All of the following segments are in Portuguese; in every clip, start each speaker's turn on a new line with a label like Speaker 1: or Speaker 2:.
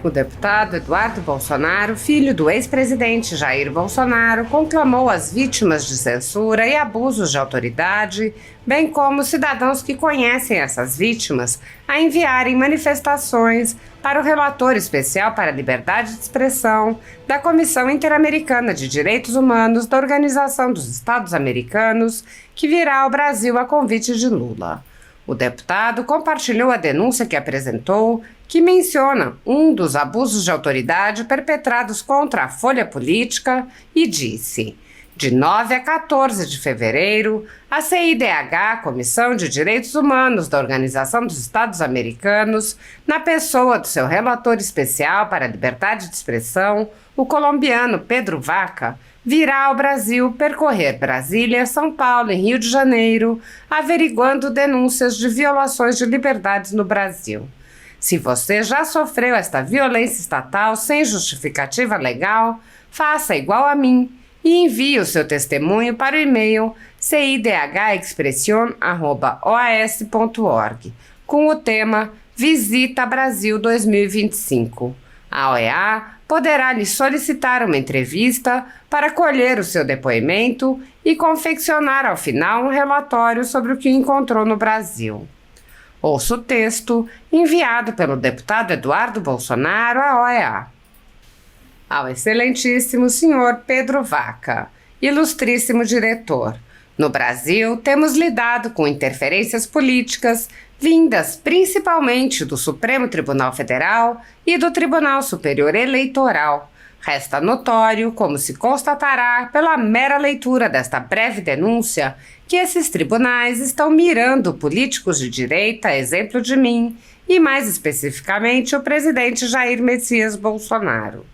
Speaker 1: O deputado Eduardo Bolsonaro, filho do ex-presidente Jair Bolsonaro, conclamou as vítimas de censura e abusos de autoridade, bem como cidadãos que conhecem essas vítimas, a enviarem manifestações para o relator especial para a liberdade de expressão da Comissão Interamericana de Direitos Humanos da Organização dos Estados Americanos, que virá ao Brasil a convite de Lula. O deputado compartilhou a denúncia que apresentou, que menciona um dos abusos de autoridade perpetrados contra a Folha Política e disse: de 9 a 14 de fevereiro, a CIDH, Comissão de Direitos Humanos da Organização dos Estados Americanos, na pessoa do seu relator especial para a liberdade de expressão, o colombiano Pedro Vaca, virá ao Brasil percorrer Brasília, São Paulo e Rio de Janeiro, averiguando denúncias de violações de liberdades no Brasil. Se você já sofreu esta violência estatal sem justificativa legal, faça igual a mim e envie o seu testemunho para o e-mail cidhexpression@oas.org com o tema Visita Brasil 2025. A OEA poderá lhe solicitar uma entrevista para colher o seu depoimento e confeccionar ao final um relatório sobre o que encontrou no Brasil. Ouça o texto enviado pelo deputado Eduardo Bolsonaro à OEA. Ao excelentíssimo senhor Pedro Vaca, ilustríssimo diretor, no Brasil temos lidado com interferências políticas vindas principalmente do Supremo Tribunal Federal e do Tribunal Superior Eleitoral. Resta notório, como se constatará pela mera leitura desta breve denúncia, que esses tribunais estão mirando políticos de direita, a exemplo de mim, e mais especificamente o presidente Jair Messias Bolsonaro.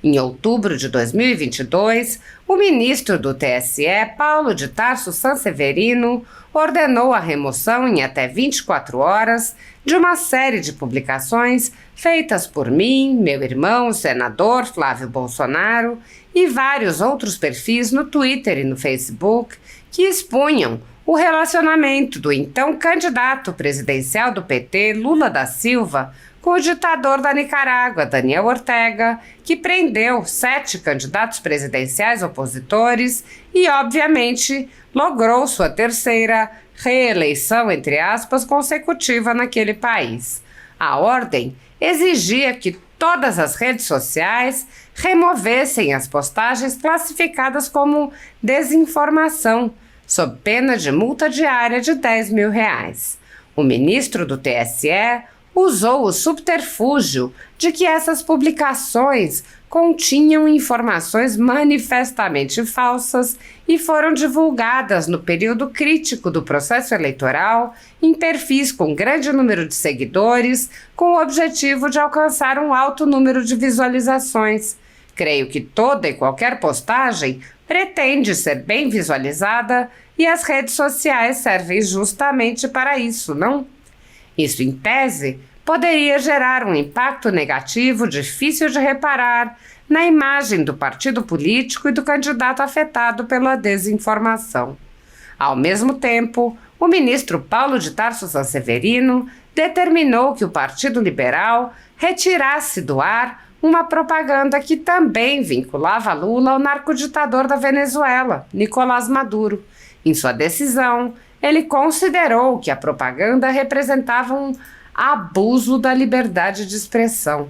Speaker 1: Em outubro de 2022, o ministro do TSE, Paulo de Tarso Sanseverino, ordenou a remoção em até 24 horas de uma série de publicações feitas por mim, meu irmão, o senador Flávio Bolsonaro, e vários outros perfis no Twitter e no Facebook que expunham o relacionamento do então candidato presidencial do PT, Lula da Silva, com o ditador da Nicarágua, Daniel Ortega, que prendeu 7 candidatos presidenciais opositores e, obviamente, logrou sua terceira reeleição, entre aspas, consecutiva naquele país. A ordem exigia que todas as redes sociais removessem as postagens classificadas como desinformação, sob pena de multa diária de R$10 mil. O ministro do TSE usou o subterfúgio de que essas publicações continham informações manifestamente falsas e foram divulgadas no período crítico do processo eleitoral em perfis com grande número de seguidores, com o objetivo de alcançar um alto número de visualizações. Creio que toda e qualquer postagem pretende ser bem visualizada e as redes sociais servem justamente para isso, não? Isso, em tese, poderia gerar um impacto negativo difícil de reparar na imagem do partido político e do candidato afetado pela desinformação. Ao mesmo tempo, o ministro Paulo de Tarso Sanseverino determinou que o Partido Liberal retirasse do ar uma propaganda que também vinculava Lula ao narcoditador da Venezuela, Nicolás Maduro. Em sua decisão, ele considerou que a propaganda representava um abuso da liberdade de expressão.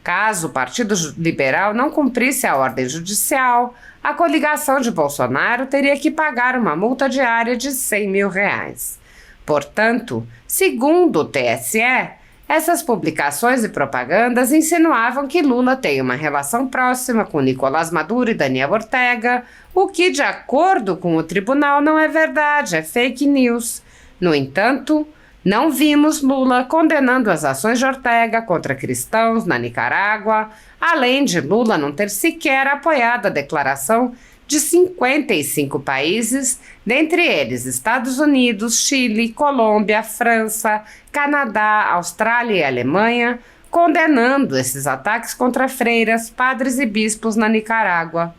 Speaker 1: Caso o Partido Liberal não cumprisse a ordem judicial, a coligação de Bolsonaro teria que pagar uma multa diária de R$100 mil. Portanto, segundo o TSE, essas publicações e propagandas insinuavam que Lula tem uma relação próxima com Nicolás Maduro e Daniel Ortega, o que, de acordo com o tribunal, não é verdade, é fake news. No entanto, não vimos Lula condenando as ações de Ortega contra cristãos na Nicarágua, além de Lula não ter sequer apoiado a declaração de 55 países, dentre eles Estados Unidos, Chile, Colômbia, França, Canadá, Austrália e Alemanha, condenando esses ataques contra freiras, padres e bispos na Nicarágua.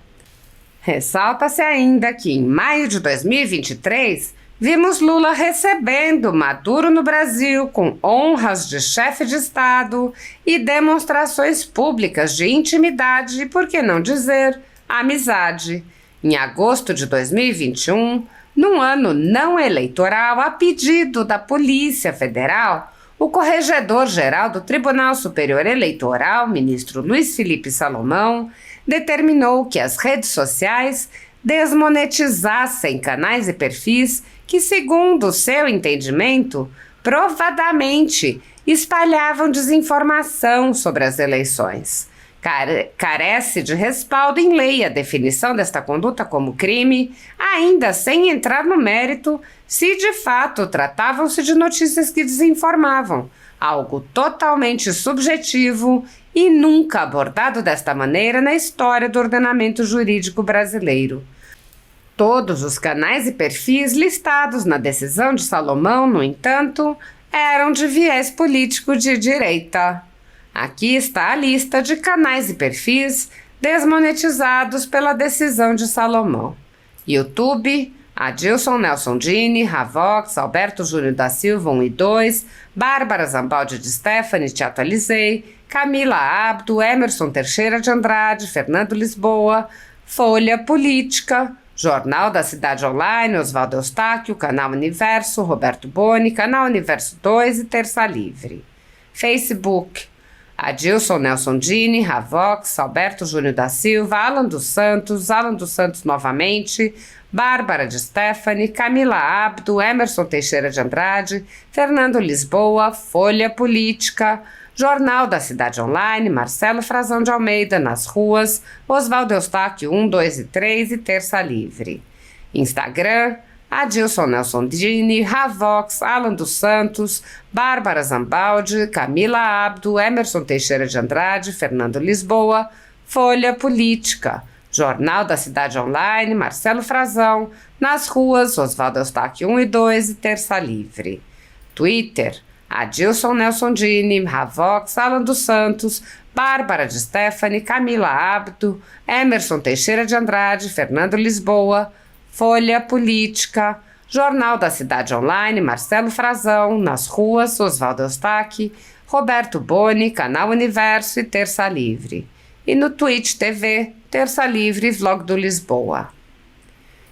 Speaker 1: Ressalta-se ainda que, em maio de 2023, Vimos Lula recebendo Maduro no Brasil com honras de chefe de Estado e demonstrações públicas de intimidade e, por que não dizer, amizade. Em agosto de 2021, num ano não eleitoral, a pedido da Polícia Federal, o Corregedor-Geral do Tribunal Superior Eleitoral, ministro Luiz Felipe Salomão, determinou que as redes sociais desmonetizassem canais e perfis que, segundo seu entendimento, provadamente espalhavam desinformação sobre as eleições. Carece de respaldo em lei a definição desta conduta como crime, ainda sem entrar no mérito se de fato tratavam-se de notícias que desinformavam, algo totalmente subjetivo e nunca abordado desta maneira na história do ordenamento jurídico brasileiro. Todos os canais e perfis listados na decisão de Salomão, no entanto, eram de viés político de direita. Aqui está a lista de canais e perfis desmonetizados pela decisão de Salomão. YouTube, Adilson Nelson Dini, Ravox, Alberto Júnior da Silva 1 e 2, Bárbara Zambaldi de Stefani, te atualizei, Camila Abdo, Emerson Teixeira de Andrade, Fernando Lisboa, Folha Política, Jornal da Cidade Online, Oswaldo Eustáquio, Canal Universo, Roberto Boni, Canal Universo 2 e Terça Livre. Facebook, Adilson Nelson Dini, Ravox, Alberto Júnior da Silva, Alan dos Santos novamente, Bárbara de Stefani, Camila Abdo, Emerson Teixeira de Andrade, Fernando Lisboa, Folha Política, Jornal da Cidade Online, Marcelo Frazão de Almeida, Nas Ruas, Oswaldo Eustáquio 1, 2 e 3 e Terça Livre. Instagram, Adilson Nelson Dini, Ravox, Alan dos Santos, Bárbara Zambaldi, Camila Abdo, Emerson Teixeira de Andrade, Fernando Lisboa, Folha Política, Jornal da Cidade Online, Marcelo Frazão, Nas Ruas, Oswaldo Eustáquio 1 e 2 e Terça Livre. Twitter, Adilson Nelson Dini, Ravox, Alan dos Santos, Bárbara de Stefani, Camila Abdo, Emerson Teixeira de Andrade, Fernando Lisboa, Folha Política, Jornal da Cidade Online, Marcelo Frazão, Nas Ruas, Oswaldo Eustáquio, Roberto Boni, Canal Universo e Terça Livre. E no Twitch TV, Terça Livre, Vlog do Lisboa.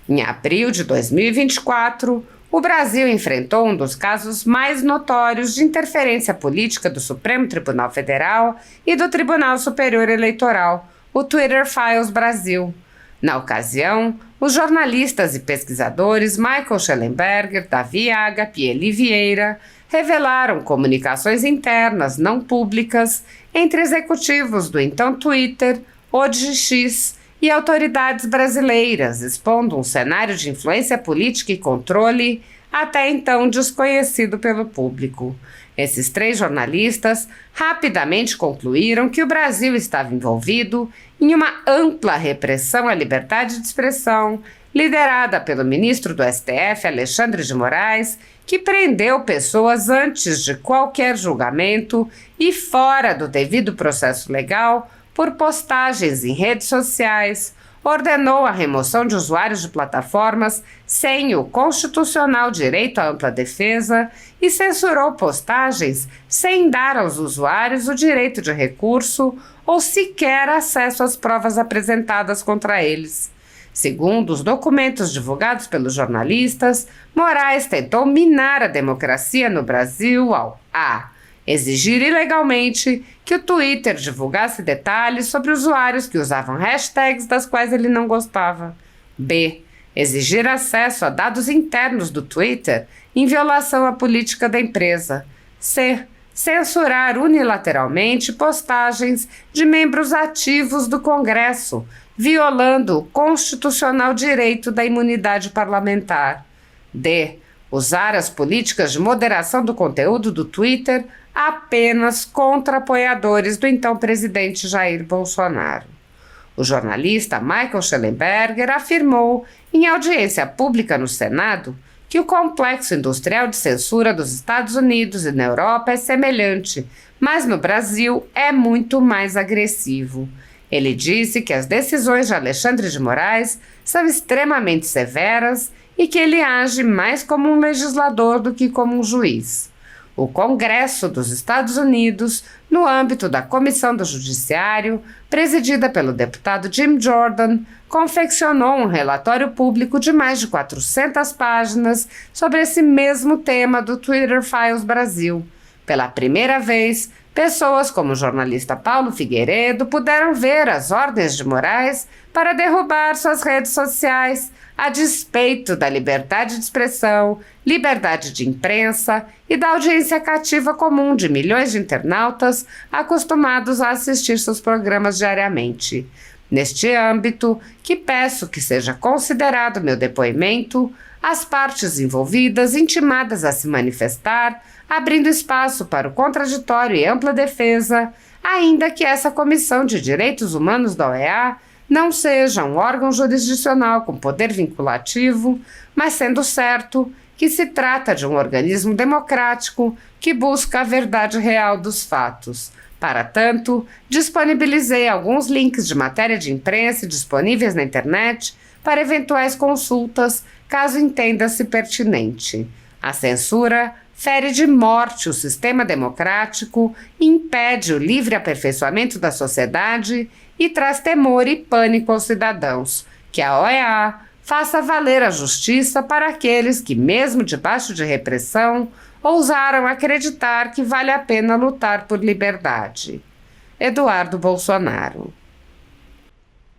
Speaker 1: Em abril de 2024, o Brasil enfrentou um dos casos mais notórios de interferência política do Supremo Tribunal Federal e do Tribunal Superior Eleitoral, o Twitter Files Brasil. Na ocasião, os jornalistas e pesquisadores Michael Schellenberger, Davi Aga e Eli Vieira revelaram comunicações internas não públicas entre executivos do então Twitter, OGX e autoridades brasileiras, expondo um cenário de influência política e controle até então desconhecido pelo público. Esses 3 jornalistas rapidamente concluíram que o Brasil estava envolvido em uma ampla repressão à liberdade de expressão, liderada pelo ministro do STF, Alexandre de Moraes, que prendeu pessoas antes de qualquer julgamento e fora do devido processo legal por postagens em redes sociais, ordenou a remoção de usuários de plataformas sem o constitucional direito à ampla defesa e censurou postagens sem dar aos usuários o direito de recurso ou sequer acesso às provas apresentadas contra eles. Segundo os documentos divulgados pelos jornalistas, Moraes tentou minar a democracia no Brasil ao a. exigir ilegalmente que o Twitter divulgasse detalhes sobre usuários que usavam hashtags das quais ele não gostava. B. Exigir acesso a dados internos do Twitter em violação à política da empresa. C. Censurar unilateralmente postagens de membros ativos do Congresso, violando o constitucional direito da imunidade parlamentar. D. Usar as políticas de moderação do conteúdo do Twitter apenas contra apoiadores do então presidente Jair Bolsonaro. O jornalista Michael Schellenberger afirmou, em audiência pública no Senado, que o complexo industrial de censura dos Estados Unidos e na Europa é semelhante, mas no Brasil é muito mais agressivo. Ele disse que as decisões de Alexandre de Moraes são extremamente severas e que ele age mais como um legislador do que como um juiz. O Congresso dos Estados Unidos, no âmbito da Comissão do Judiciário, presidida pelo deputado Jim Jordan, confeccionou um relatório público de mais de 400 páginas sobre esse mesmo tema do Twitter Files Brasil. Pela primeira vez, pessoas como o jornalista Paulo Figueiredo puderam ver as ordens de Moraes para derrubar suas redes sociais, a despeito da liberdade de expressão, liberdade de imprensa e da audiência cativa comum de milhões de internautas acostumados a assistir seus programas diariamente. Neste âmbito, que peço que seja considerado meu depoimento, as partes envolvidas intimadas a se manifestar, abrindo espaço para o contraditório e ampla defesa, ainda que essa Comissão de Direitos Humanos da OEA não seja um órgão jurisdicional com poder vinculativo, mas sendo certo que se trata de um organismo democrático que busca a verdade real dos fatos. Para tanto, disponibilizei alguns links de matéria de imprensa disponíveis na internet para eventuais consultas, caso entenda-se pertinente. A censura fere de morte o sistema democrático, impede o livre aperfeiçoamento da sociedade e traz temor e pânico aos cidadãos. Que a OEA faça valer a justiça para aqueles que, mesmo debaixo de repressão, ousaram acreditar que vale a pena lutar por liberdade. Eduardo Bolsonaro.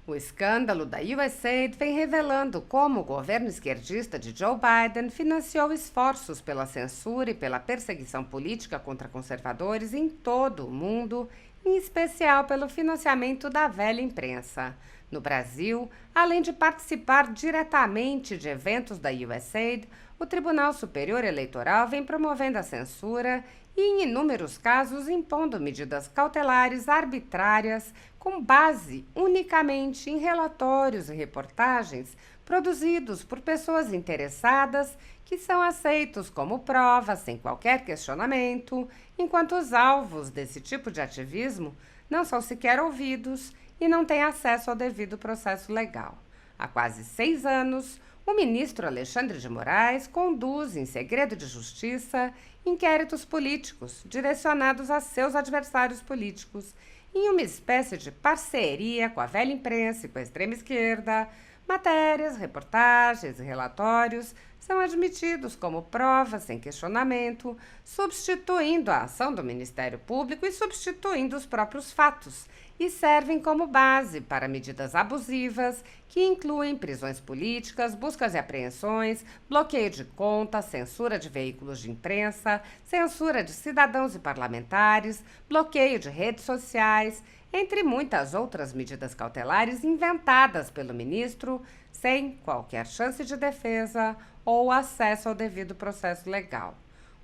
Speaker 1: O escândalo da USAID vem revelando como o governo esquerdista de Joe Biden financiou esforços pela censura e pela perseguição política contra conservadores em todo o mundo, em especial pelo financiamento da velha imprensa. No Brasil, além de participar diretamente de eventos da USAID, o Tribunal Superior Eleitoral vem promovendo a censura e, em inúmeros casos, impondo medidas cautelares arbitrárias com base unicamente em relatórios e reportagens produzidos por pessoas interessadas que são aceitos como prova sem qualquer questionamento, enquanto os alvos desse tipo de ativismo não são sequer ouvidos e não têm acesso ao devido processo legal. Há quase 6 anos, o ministro Alexandre de Moraes conduz, em segredo de justiça, inquéritos políticos direcionados a seus adversários políticos, em uma espécie de parceria com a velha imprensa e com a extrema esquerda. Matérias, reportagens e relatórios são admitidos como provas sem questionamento, substituindo a ação do Ministério Público e substituindo os próprios fatos, e servem como base para medidas abusivas que incluem prisões políticas, buscas e apreensões, bloqueio de contas, censura de veículos de imprensa, censura de cidadãos e parlamentares, bloqueio de redes sociais, entre muitas outras medidas cautelares inventadas pelo ministro sem qualquer chance de defesa ou acesso ao devido processo legal.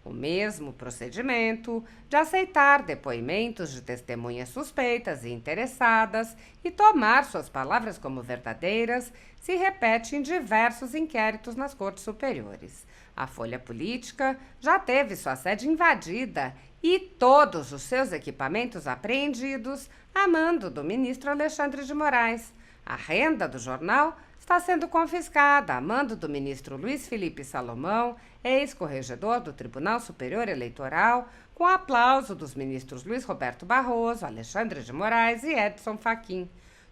Speaker 1: O mesmo procedimento de aceitar depoimentos de testemunhas suspeitas e interessadas e tomar suas palavras como verdadeiras se repete em diversos inquéritos nas cortes superiores. A Folha Política já teve sua sede invadida e todos os seus equipamentos apreendidos a mando do ministro Alexandre de Moraes. A renda do jornal está sendo confiscada a mando do ministro Luiz Felipe Salomão, ex-corregedor do Tribunal Superior Eleitoral, com aplauso dos ministros Luiz Roberto Barroso, Alexandre de Moraes e Edson Fachin.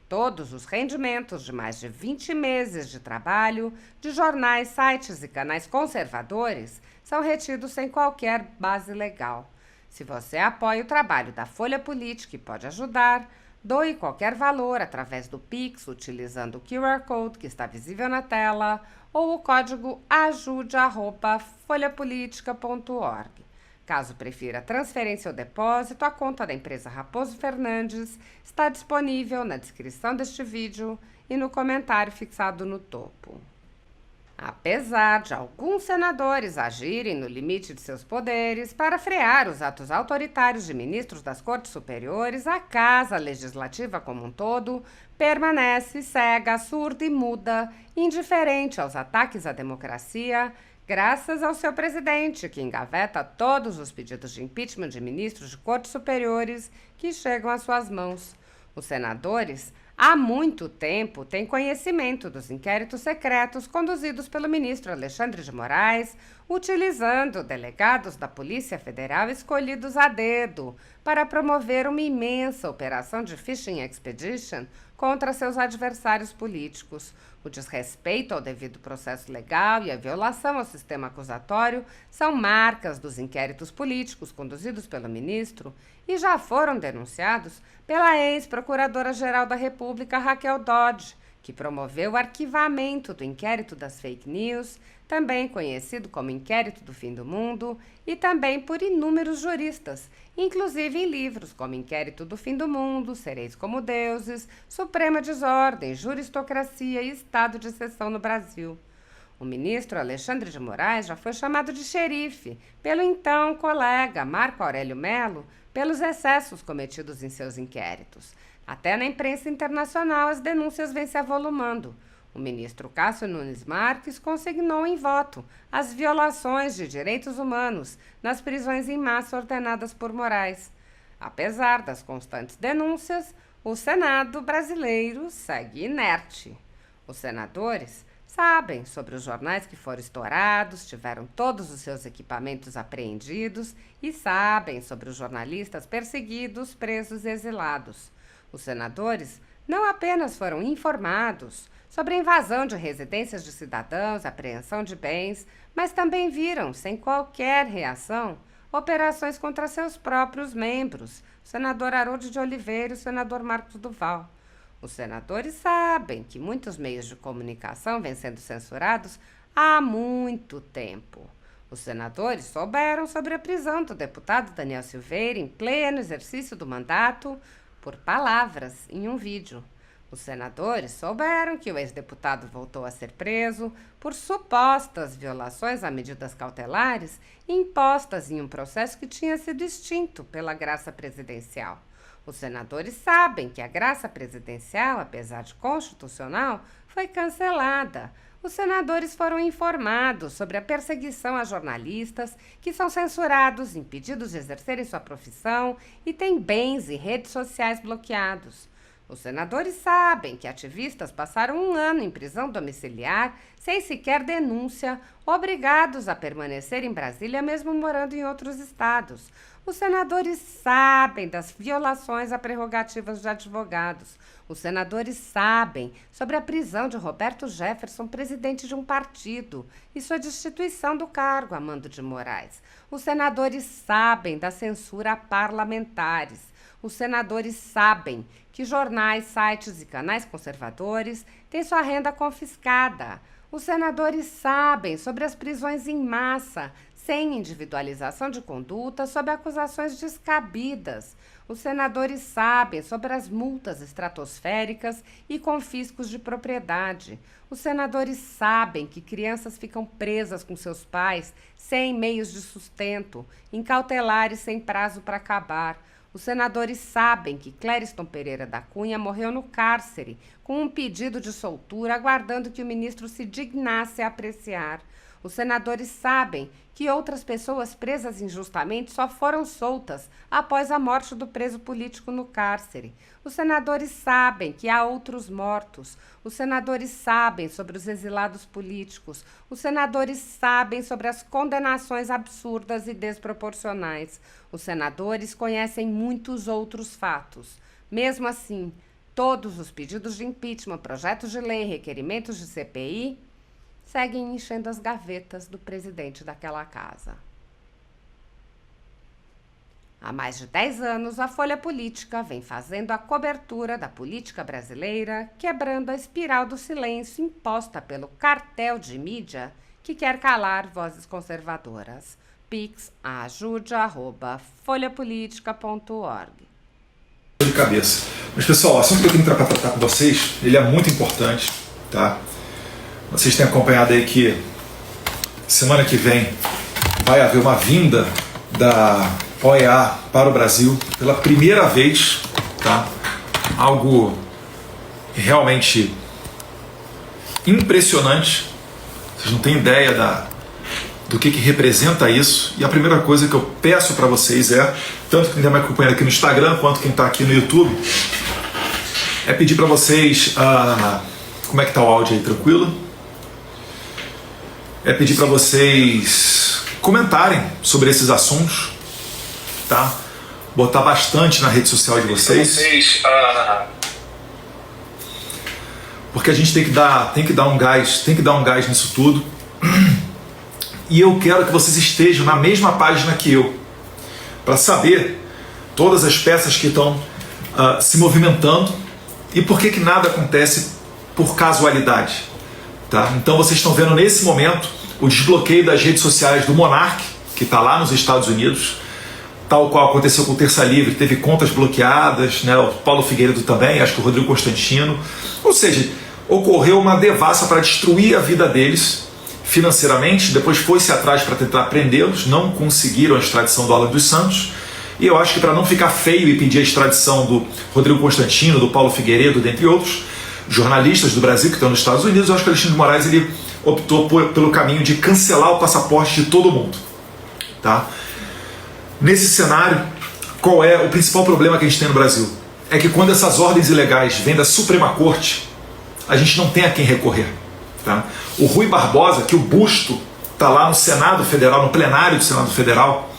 Speaker 1: Todos os rendimentos de mais de 20 meses de trabalho de jornais, sites e canais conservadores são retidos sem qualquer base legal. Se você apoia o trabalho da Folha Política e pode ajudar, doe qualquer valor através do Pix, utilizando o QR Code que está visível na tela ou o código ajude@folhapolitica.org. Caso prefira transferência ou depósito, a conta da empresa Raposo Fernandes está disponível na descrição deste vídeo e no comentário fixado no topo. Apesar de alguns senadores agirem no limite de seus poderes para frear os atos autoritários de ministros das Cortes Superiores, a Casa Legislativa como um todo permanece cega, surda e muda, indiferente aos ataques à democracia, graças ao seu presidente, que engaveta todos os pedidos de impeachment de ministros de Cortes Superiores que chegam às suas mãos. Os senadores há muito tempo tem conhecimento dos inquéritos secretos conduzidos pelo ministro Alexandre de Moraes, utilizando delegados da Polícia Federal escolhidos a dedo para promover uma imensa operação de fishing expedition contra seus adversários políticos. O desrespeito ao devido processo legal e a violação ao sistema acusatório são marcas dos inquéritos políticos conduzidos pelo ministro e já foram denunciados pela ex-procuradora-geral da República, Raquel Dodge, que promoveu o arquivamento do inquérito das fake news, também conhecido como Inquérito do Fim do Mundo, e também por inúmeros juristas, inclusive em livros como Inquérito do Fim do Mundo, Sereis como Deuses, Suprema Desordem, Juristocracia e Estado de Exceção no Brasil. O ministro Alexandre de Moraes já foi chamado de xerife pelo então colega Marco Aurélio Mello pelos excessos cometidos em seus inquéritos. Até na imprensa internacional as denúncias vêm se avolumando. O ministro Cássio Nunes Marques consignou em voto as violações de direitos humanos nas prisões em massa ordenadas por Moraes. Apesar das constantes denúncias, o Senado brasileiro segue inerte. Os senadores sabem sobre os jornais que foram estourados, tiveram todos os seus equipamentos apreendidos e sabem sobre os jornalistas perseguidos, presos e exilados. Os senadores não apenas foram informados sobre a invasão de residências de cidadãos, apreensão de bens, mas também viram, sem qualquer reação, operações contra seus próprios membros, o senador Haroldo de Oliveira e o senador Marcos Duval. Os senadores sabem que muitos meios de comunicação vêm sendo censurados há muito tempo. Os senadores souberam sobre a prisão do deputado Daniel Silveira em pleno exercício do mandato por palavras em um vídeo. Os senadores souberam que o ex-deputado voltou a ser preso por supostas violações a medidas cautelares impostas em um processo que tinha sido extinto pela graça presidencial. Os senadores sabem que a graça presidencial, apesar de constitucional, foi cancelada. Os senadores foram informados sobre a perseguição a jornalistas que são censurados, impedidos de exercerem sua profissão e têm bens e redes sociais bloqueados. Os senadores sabem que ativistas passaram 1 ano em prisão domiciliar, sem sequer denúncia, obrigados a permanecer em Brasília mesmo morando em outros estados. Os senadores sabem das violações a prerrogativas de advogados. Os senadores sabem sobre a prisão de Roberto Jefferson, presidente de um partido, e sua destituição do cargo a mando de Moraes. Os senadores sabem da censura a parlamentares. Os senadores sabem que jornais, sites e canais conservadores têm sua renda confiscada. Os senadores sabem sobre as prisões em massa, sem individualização de conduta, sob acusações descabidas. Os senadores sabem sobre as multas estratosféricas e confiscos de propriedade. Os senadores sabem que crianças ficam presas com seus pais sem meios de sustento, em cautelares sem prazo para acabar. Os senadores sabem que Clériston Pereira da Cunha morreu no cárcere, com um pedido de soltura, aguardando que o ministro se dignasse a apreciar. Os senadores sabem que outras pessoas presas injustamente só foram soltas após a morte do preso político no cárcere. Os senadores sabem que há outros mortos. Os senadores sabem sobre os exilados políticos. Os senadores sabem sobre as condenações absurdas e desproporcionais. Os senadores conhecem muitos outros fatos. Mesmo assim, todos os pedidos de impeachment, projetos de lei, requerimentos de CPI seguem enchendo as gavetas do presidente daquela casa. Há mais de 10 anos, a Folha Política vem fazendo a cobertura da política brasileira, quebrando a espiral do silêncio imposta pelo cartel de mídia que quer calar vozes conservadoras. Pix ajude@folhapolitica.org.
Speaker 2: De cabeça. Mas, pessoal, o assunto que eu tenho para tratar com vocês, ele é muito importante, tá? Vocês têm acompanhado aí que semana que vem vai haver uma vinda da OEA para o Brasil pela primeira vez, tá? Algo realmente impressionante. Vocês não têm ideia do que representa isso. E a primeira coisa que eu peço para vocês é, tanto quem está me acompanhando aqui no Instagram quanto quem está aqui no YouTube, é pedir para vocês... como é que tá o áudio aí? Tranquilo? É pedir para vocês comentarem sobre esses assuntos, tá? Botar bastante na rede social de vocês. Porque a gente tem que dar um gás nisso tudo. E eu quero que vocês estejam na mesma página que eu, para saber todas as peças que estão se movimentando e por que nada acontece por casualidade, tá? Então vocês estão vendo nesse momento o desbloqueio das redes sociais do Monark, que está lá nos Estados Unidos, tal qual aconteceu com o Terça Livre, teve contas bloqueadas, né? O Paulo Figueiredo também, acho que o Rodrigo Constantino. Ou seja, ocorreu uma devassa para destruir a vida deles financeiramente, depois foi-se atrás para tentar prendê-los, não conseguiram a extradição do Alan dos Santos, e eu acho que para não ficar feio e pedir a extradição do Rodrigo Constantino, do Paulo Figueiredo, dentre outros jornalistas do Brasil que estão nos Estados Unidos, eu acho que o Alexandre de Moraes ele optou pelo caminho de cancelar o passaporte de todo mundo, tá? Nesse cenário, qual é o principal problema que a gente tem no Brasil? É que quando essas ordens ilegais vêm da Suprema Corte, a gente não tem a quem recorrer, tá? O Rui Barbosa, que o busto está lá no Senado Federal, no plenário do Senado Federal,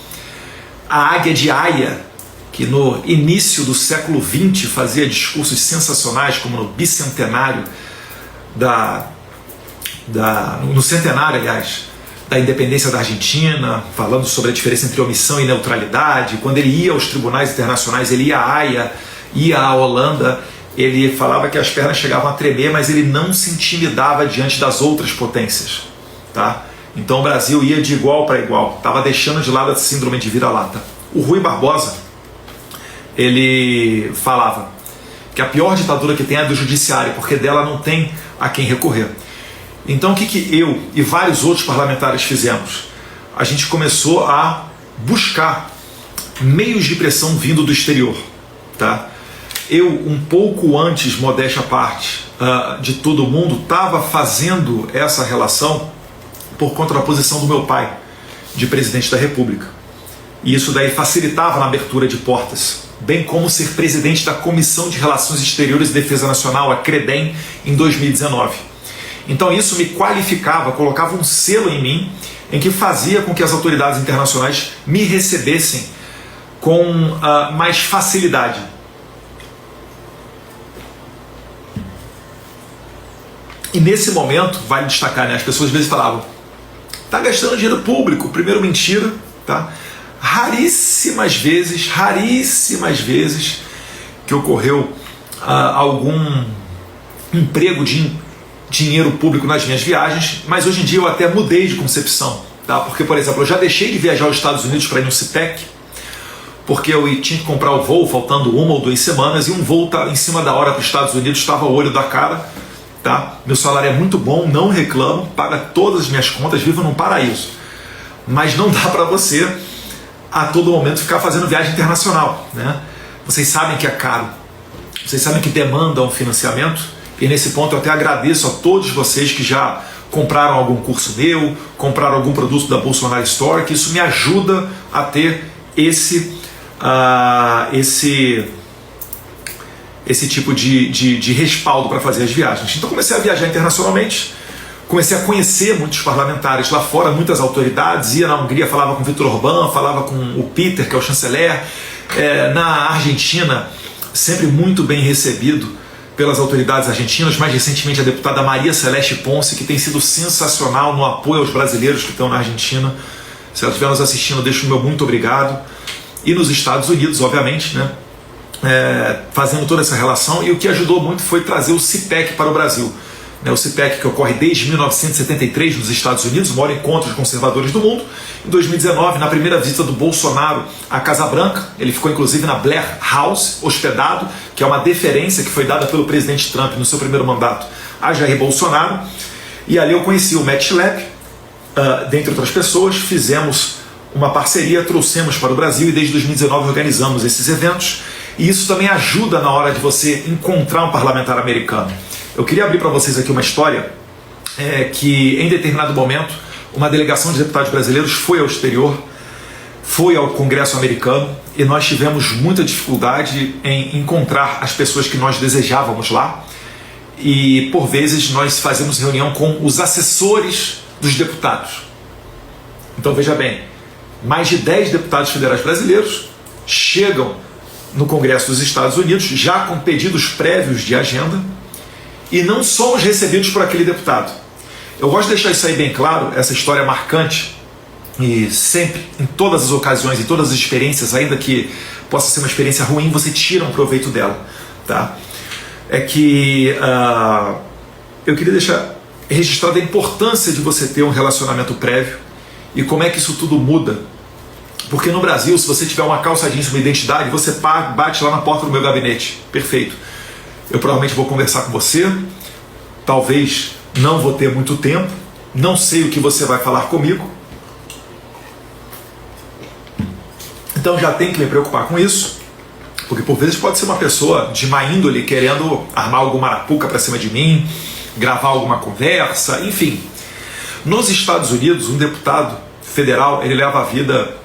Speaker 2: a Águia de Haia, que no início do século XX fazia discursos sensacionais, como no bicentenário no centenário, aliás, da independência da Argentina, falando sobre a diferença entre omissão e neutralidade. Quando ele ia aos tribunais internacionais, ele ia à Haia, ia à Holanda, ele falava que as pernas chegavam a tremer, mas ele não se intimidava diante das outras potências, tá? Então o Brasil ia de igual para igual, estava deixando de lado a síndrome de vira-lata. O Rui Barbosa, ele falava que a pior ditadura que tem é a do judiciário, porque dela não tem a quem recorrer. Então o que eu e vários outros parlamentares fizemos? A gente começou a buscar meios de pressão vindo do exterior, tá? Eu, um pouco antes, modéstia à parte, de todo mundo, estava fazendo essa relação por conta da posição do meu pai de presidente da República. E isso daí facilitava na abertura de portas, bem como ser presidente da Comissão de Relações Exteriores e Defesa Nacional, a CREDEM, em 2019. Então isso me qualificava, colocava um selo em mim, em que fazia com que as autoridades internacionais me recebessem com mais facilidade. E nesse momento, vale destacar, né, as pessoas às vezes falavam, está gastando dinheiro público, primeiro mentira, tá? Raríssimas vezes que ocorreu algum emprego de dinheiro público nas minhas viagens, mas hoje em dia eu até mudei de concepção, tá? Porque, por exemplo, eu já deixei de viajar aos Estados Unidos para ir no CIPEC, porque eu tinha que comprar o voo faltando 1 ou 2 semanas, e um voo em cima da hora para os Estados Unidos estava o olho da cara, tá? Meu salário é muito bom, não reclamo, paga todas as minhas contas, vivo num paraíso. Mas não dá para você a todo momento ficar fazendo viagem internacional, né? Vocês sabem que é caro, vocês sabem que demanda um financiamento, e nesse ponto eu até agradeço a todos vocês que já compraram algum curso meu, compraram algum produto da Bolsonaro Store, que isso me ajuda a ter esse tipo de respaldo para fazer as viagens. Então comecei a viajar internacionalmente, comecei a conhecer muitos parlamentares lá fora, muitas autoridades, ia na Hungria, falava com o Viktor Orbán, falava com o Peter, que é o chanceler, na Argentina, sempre muito bem recebido pelas autoridades argentinas, mais recentemente a deputada Maria Celeste Ponce, que tem sido sensacional no apoio aos brasileiros que estão na Argentina. Se ela estiver nos assistindo, deixo o meu muito obrigado. E nos Estados Unidos, obviamente, né? Fazendo toda essa relação, e o que ajudou muito foi trazer o CIPEC para o Brasil. O CIPEC, que ocorre desde 1973 nos Estados Unidos, o maior encontro de conservadores do mundo. Em 2019, na primeira visita do Bolsonaro à Casa Branca, ele ficou inclusive na Blair House, hospedado, que é uma deferência que foi dada pelo presidente Trump no seu primeiro mandato a Jair Bolsonaro. E ali eu conheci o Matt Schlapp, dentre outras pessoas, fizemos uma parceria, trouxemos para o Brasil, e desde 2019 organizamos esses eventos. E isso também ajuda na hora de você encontrar um parlamentar americano. Eu queria abrir para vocês aqui uma história que, em determinado momento, uma delegação de deputados brasileiros foi ao exterior, foi ao Congresso americano. e nós tivemos muita dificuldade em encontrar as pessoas que nós desejávamos lá, e por vezes nós fazemos reunião com os assessores dos deputados. Então veja bem, mais de 10 deputados federais brasileiros chegam no Congresso dos Estados Unidos já com pedidos prévios de agenda e não somos recebidos por aquele deputado. Eu gosto de deixar isso aí bem claro, essa história marcante, e sempre, em todas as ocasiões, em todas as experiências, ainda que possa ser uma experiência ruim, você tira um proveito dela, tá? É que eu queria deixar registrada a importância de você ter um relacionamento prévio e como é que isso tudo muda. Porque no Brasil, se você tiver uma calça jeans, uma identidade, você bate lá na porta do meu gabinete. Perfeito. Eu provavelmente vou conversar com você, talvez não vou ter muito tempo, não sei o que você vai falar comigo, então já tem que me preocupar com isso, porque por vezes pode ser uma pessoa de má índole querendo armar alguma arapuca para cima de mim, gravar alguma conversa, enfim. Nos Estados Unidos, um deputado federal, ele leva a vida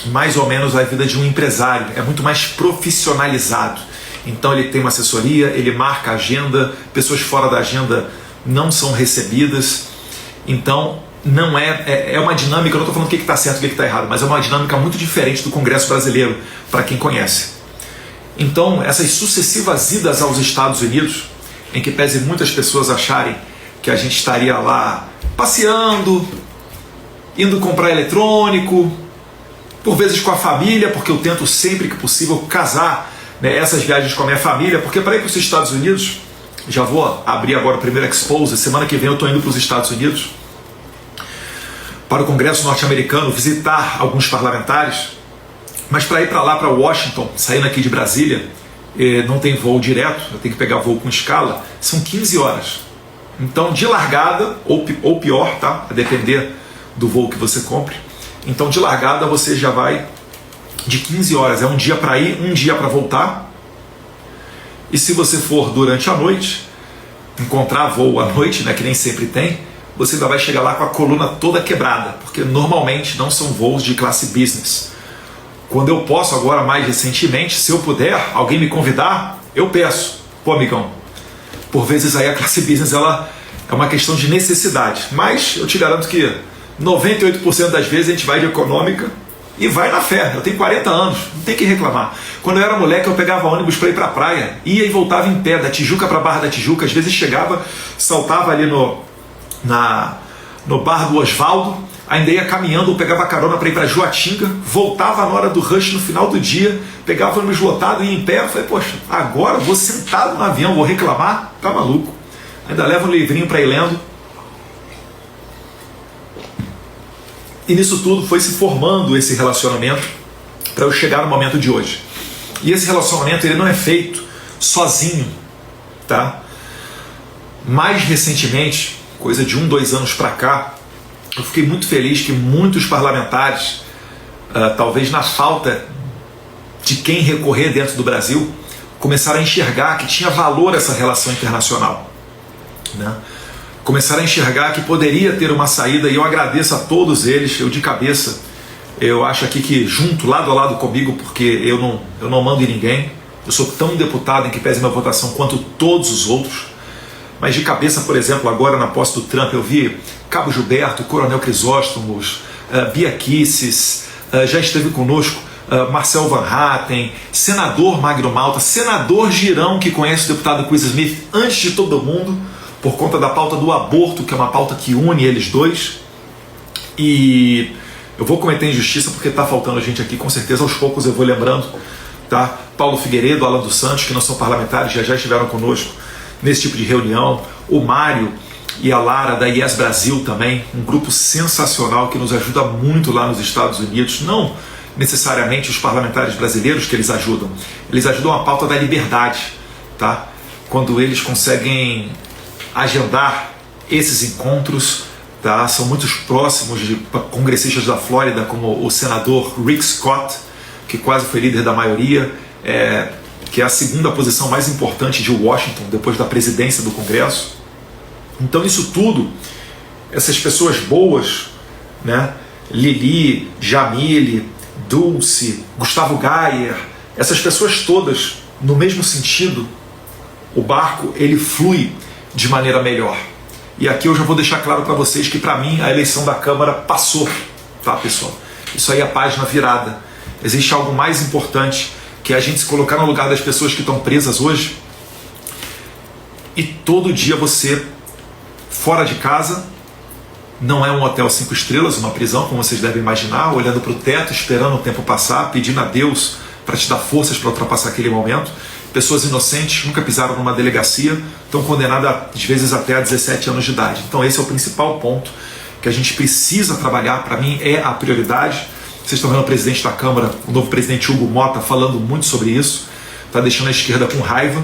Speaker 2: mais ou menos a vida de um empresário, é muito mais profissionalizado. Então ele tem uma assessoria, ele marca a agenda, pessoas fora da agenda não são recebidas. Então não é uma dinâmica, eu não estou falando o que está certo e o que está errado, mas é uma dinâmica muito diferente do Congresso brasileiro, para quem conhece. Então essas sucessivas idas aos Estados Unidos, em que pese muitas pessoas acharem que a gente estaria lá passeando, indo comprar eletrônico, por vezes com a família, porque eu tento sempre que possível casar, né, essas viagens com a minha família, porque para ir para os Estados Unidos, já vou abrir agora o primeiro Expose, semana que vem eu estou indo para os Estados Unidos, para o Congresso norte-americano, visitar alguns parlamentares, mas para ir para lá, para Washington, saindo aqui de Brasília, não tem voo direto, eu tenho que pegar voo com escala, são 15 horas. Então de largada, ou pior, tá? A depender do voo que você compre, então de largada você já vai de 15 horas, é um dia para ir, um dia para voltar. E se você for durante a noite, encontrar voo à noite, né, que nem sempre tem, você ainda vai chegar lá com a coluna toda quebrada, porque normalmente não são voos de classe business. Quando eu posso, agora mais recentemente, se eu puder, alguém me convidar, eu peço. Pô, amigão, por vezes aí a classe business ela é uma questão de necessidade, mas eu te garanto que 98% das vezes a gente vai de econômica e vai na fé. Eu tenho 40 anos, não tem que reclamar. Quando eu era moleque eu pegava ônibus para ir para a praia, ia e voltava em pé, da Tijuca para a Barra da Tijuca, às vezes chegava, saltava ali no bar do Osvaldo, ainda ia caminhando, ou pegava carona para ir para Joatinga, voltava na hora do rush no final do dia, pegava o ônibus lotado e ia em pé. Eu falei, poxa, agora vou sentado no avião, vou reclamar? Tá maluco. Ainda leva um livrinho para ir lendo. E nisso tudo foi se formando esse relacionamento para eu chegar no momento de hoje. E esse relacionamento ele não é feito sozinho, tá? Mais recentemente, coisa de 2 anos para cá, eu fiquei muito feliz que muitos parlamentares, talvez na falta de quem recorrer dentro do Brasil, começaram a enxergar que tinha valor essa relação internacional, né? Começaram a enxergar que poderia ter uma saída, e eu agradeço a todos eles, eu de cabeça, eu acho aqui que junto, lado a lado comigo, porque eu não mando em ninguém, eu sou tão deputado em que pese minha votação quanto todos os outros, mas de cabeça, por exemplo, agora na posse do Trump, eu vi Cabo Gilberto, Coronel Crisóstomos, Bia Kicis, já esteve conosco Marcel Van Hatten, senador Magno Malta, senador Girão, que conhece o deputado Chris Smith antes de todo mundo, por conta da pauta do aborto, que é uma pauta que une eles dois. E eu vou cometer injustiça porque está faltando gente aqui, com certeza aos poucos eu vou lembrando, tá? Paulo Figueiredo, Alan dos Santos, que não são parlamentares, já estiveram conosco nesse tipo de reunião. O Mário e a Lara da Yes Brasil também, um grupo sensacional que nos ajuda muito lá nos Estados Unidos. Não necessariamente os parlamentares brasileiros que eles ajudam a pauta da liberdade, tá? Quando eles conseguem agendar esses encontros, tá? São muito próximos de congressistas da Flórida, como o senador Rick Scott, que quase foi líder da maioria, que é a segunda posição mais importante de Washington, depois da presidência do Congresso. Então isso tudo, essas pessoas boas, né? Lili, Jamile, Dulce, Gustavo Gayer, essas pessoas todas, no mesmo sentido, o barco ele flui de maneira melhor. E aqui eu já vou deixar claro para vocês que para mim a eleição da Câmara passou, tá, pessoal? Isso aí é a página virada. Existe algo mais importante, que é a gente se colocar no lugar das pessoas que estão presas hoje e todo dia você, fora de casa, não é um hotel 5 estrelas, uma prisão, como vocês devem imaginar, olhando para o teto, esperando o tempo passar, pedindo a Deus para te dar forças para ultrapassar aquele momento. Pessoas inocentes, nunca pisaram numa delegacia, estão condenadas às vezes até a 17 anos de idade. Então esse é o principal ponto que a gente precisa trabalhar, para mim é a prioridade. Vocês estão vendo o presidente da Câmara, o novo presidente Hugo Mota, falando muito sobre isso, está deixando a esquerda com raiva.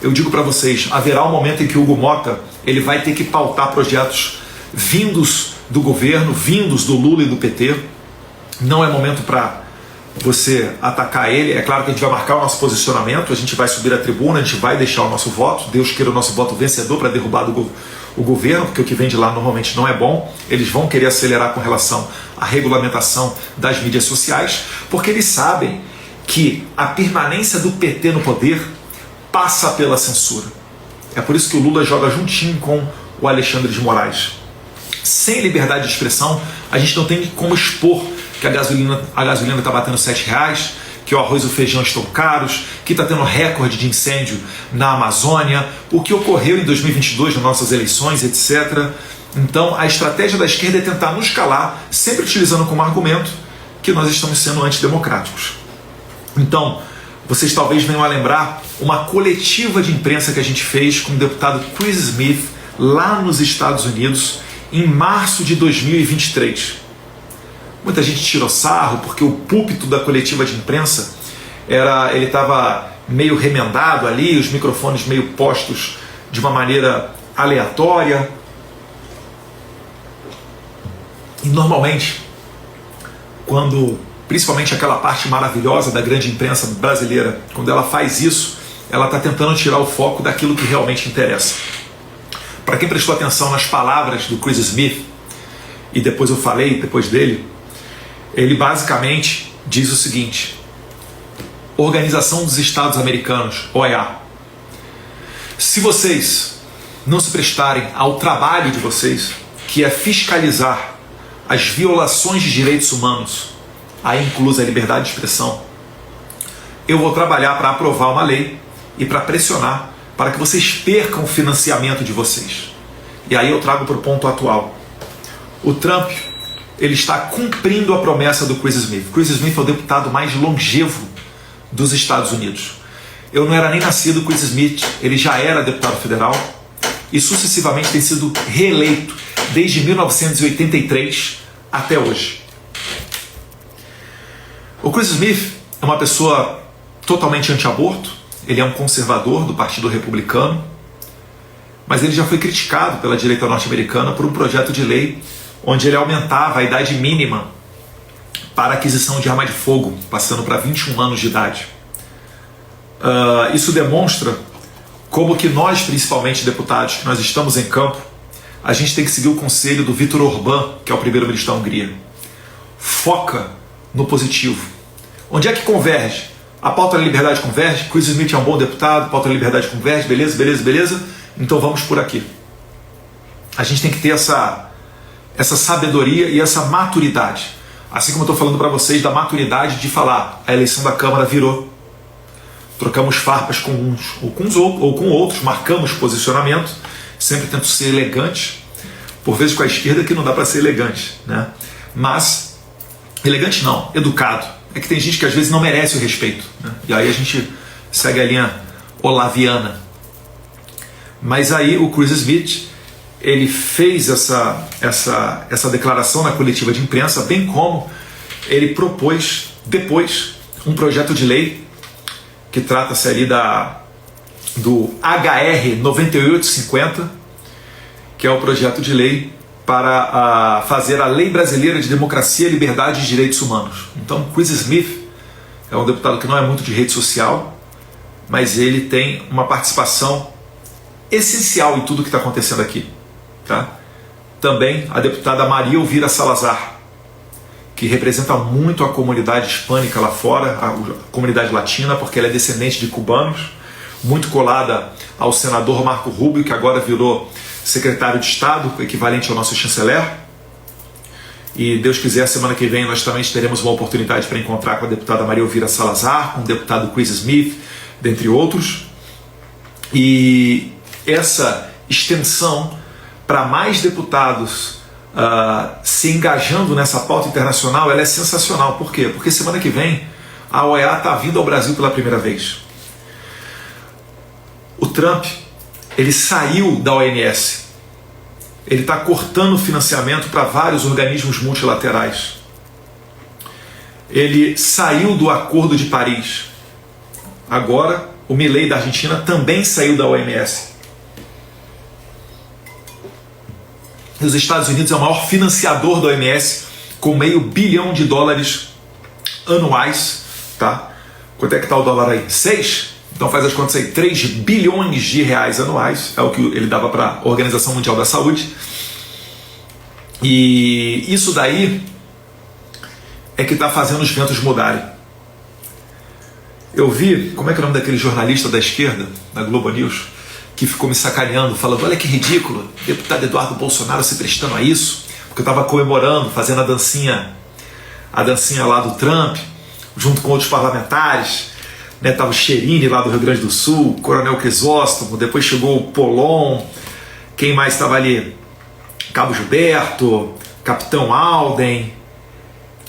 Speaker 2: Eu digo para vocês, haverá um momento em que o Hugo Mota ele vai ter que pautar projetos vindos do governo, vindos do Lula e do PT. Não é momento para você atacar ele. É claro que a gente vai marcar o nosso posicionamento, a gente vai subir a tribuna, a gente vai deixar o nosso voto, Deus queira o nosso voto vencedor para derrubar o governo, porque o que vem de lá normalmente não é bom. Eles vão querer acelerar com relação à regulamentação das mídias sociais, porque eles sabem que a permanência do PT no poder passa pela censura. É por isso que o Lula joga juntinho com o Alexandre de Moraes. Sem liberdade de expressão, a gente não tem como expor que a gasolina está batendo R$7, que o arroz e o feijão estão caros, que está tendo recorde de incêndio na Amazônia, o que ocorreu em 2022 nas nossas eleições, etc. Então a estratégia da esquerda é tentar nos calar, sempre utilizando como argumento que nós estamos sendo antidemocráticos. Então, vocês talvez venham a lembrar uma coletiva de imprensa que a gente fez com o deputado Chris Smith lá nos Estados Unidos em março de 2023. Muita gente tirou sarro porque o púlpito da coletiva de imprensa ele estava meio remendado ali, os microfones meio postos de uma maneira aleatória. E normalmente, quando, principalmente aquela parte maravilhosa da grande imprensa brasileira, quando ela faz isso, ela está tentando tirar o foco daquilo que realmente interessa. Para quem prestou atenção nas palavras do Chris Smith, e depois eu falei depois dele, ele basicamente diz o seguinte: Organização dos Estados Americanos, OEA, se vocês não se prestarem ao trabalho de vocês, que é fiscalizar as violações de direitos humanos, aí inclusa a liberdade de expressão, eu vou trabalhar para aprovar uma lei e para pressionar para que vocês percam o financiamento de vocês. E aí eu trago para o ponto atual. O Trump, ele está cumprindo a promessa do Chris Smith. Chris Smith é o deputado mais longevo dos Estados Unidos. Eu não era nem nascido, Chris Smith, ele já era deputado federal e sucessivamente tem sido reeleito desde 1983 até hoje. O Chris Smith é uma pessoa totalmente anti-aborto, ele é um conservador do Partido Republicano, mas ele já foi criticado pela direita norte-americana por um projeto de lei onde ele aumentava a idade mínima para aquisição de arma de fogo, passando para 21 anos de idade. Isso demonstra como que nós, principalmente deputados, que nós estamos em campo, a gente tem que seguir o conselho do Viktor Orbán, que é o primeiro-ministro da Hungria. Foca no positivo. Onde é que converge? A pauta da liberdade converge? Chris Smith é um bom deputado, a pauta da liberdade converge, beleza, beleza, beleza? Então vamos por aqui. A gente tem que ter essa sabedoria e essa maturidade. Assim como eu estou falando para vocês da maturidade de falar, a eleição da Câmara virou. Trocamos farpas com uns ou com outros, marcamos posicionamento, sempre tento ser elegante, por vezes com a esquerda que não dá para ser elegante, né? Mas, elegante não, educado. É que tem gente que às vezes não merece o respeito, né? E aí a gente segue a linha olaviana. Mas aí o Chris Smith, ele fez essa declaração na coletiva de imprensa, bem como ele propôs depois um projeto de lei que trata-se ali do HR 9850, que é o projeto de lei para fazer a Lei Brasileira de Democracia, Liberdade e Direitos Humanos. Então, Chris Smith é um deputado que não é muito de rede social, mas ele tem uma participação essencial em tudo que está acontecendo aqui. Tá? Também a deputada Maria Elvira Salazar, que representa muito a comunidade hispânica lá fora, a comunidade latina, porque ela é descendente de cubanos, muito colada ao senador Marco Rubio, que agora virou secretário de Estado, equivalente ao nosso chanceler. E Deus quiser, semana que vem nós também teremos uma oportunidade para encontrar com a deputada Maria Elvira Salazar, com o deputado Chris Smith, dentre outros. E essa extensão para mais deputados se engajando nessa pauta internacional, ela é sensacional. Por quê? Porque semana que vem a OEA está vindo ao Brasil pela primeira vez. O Trump, ele saiu da OMS. Ele está cortando financiamento para vários organismos multilaterais. Ele saiu do Acordo de Paris. Agora, o Milei da Argentina também saiu da OMS. E os Estados Unidos é o maior financiador da OMS, com $500 bilhão anuais. Tá? Quanto é que está o dólar aí? 6? Então faz as contas aí, 3 bilhões de reais anuais, é o que ele dava para a Organização Mundial da Saúde. E isso daí é que está fazendo os ventos mudarem. Eu vi, como é que é o nome daquele jornalista da esquerda, da Globo News, que ficou me sacaneando, falando, olha que ridículo, deputado Eduardo Bolsonaro se prestando a isso, porque eu estava comemorando, fazendo a dancinha lá do Trump, junto com outros parlamentares. Estava o Cherini lá do Rio Grande do Sul, o Coronel Crisóstomo, depois chegou o Polon, quem mais estava ali? Cabo Gilberto, Capitão Alden,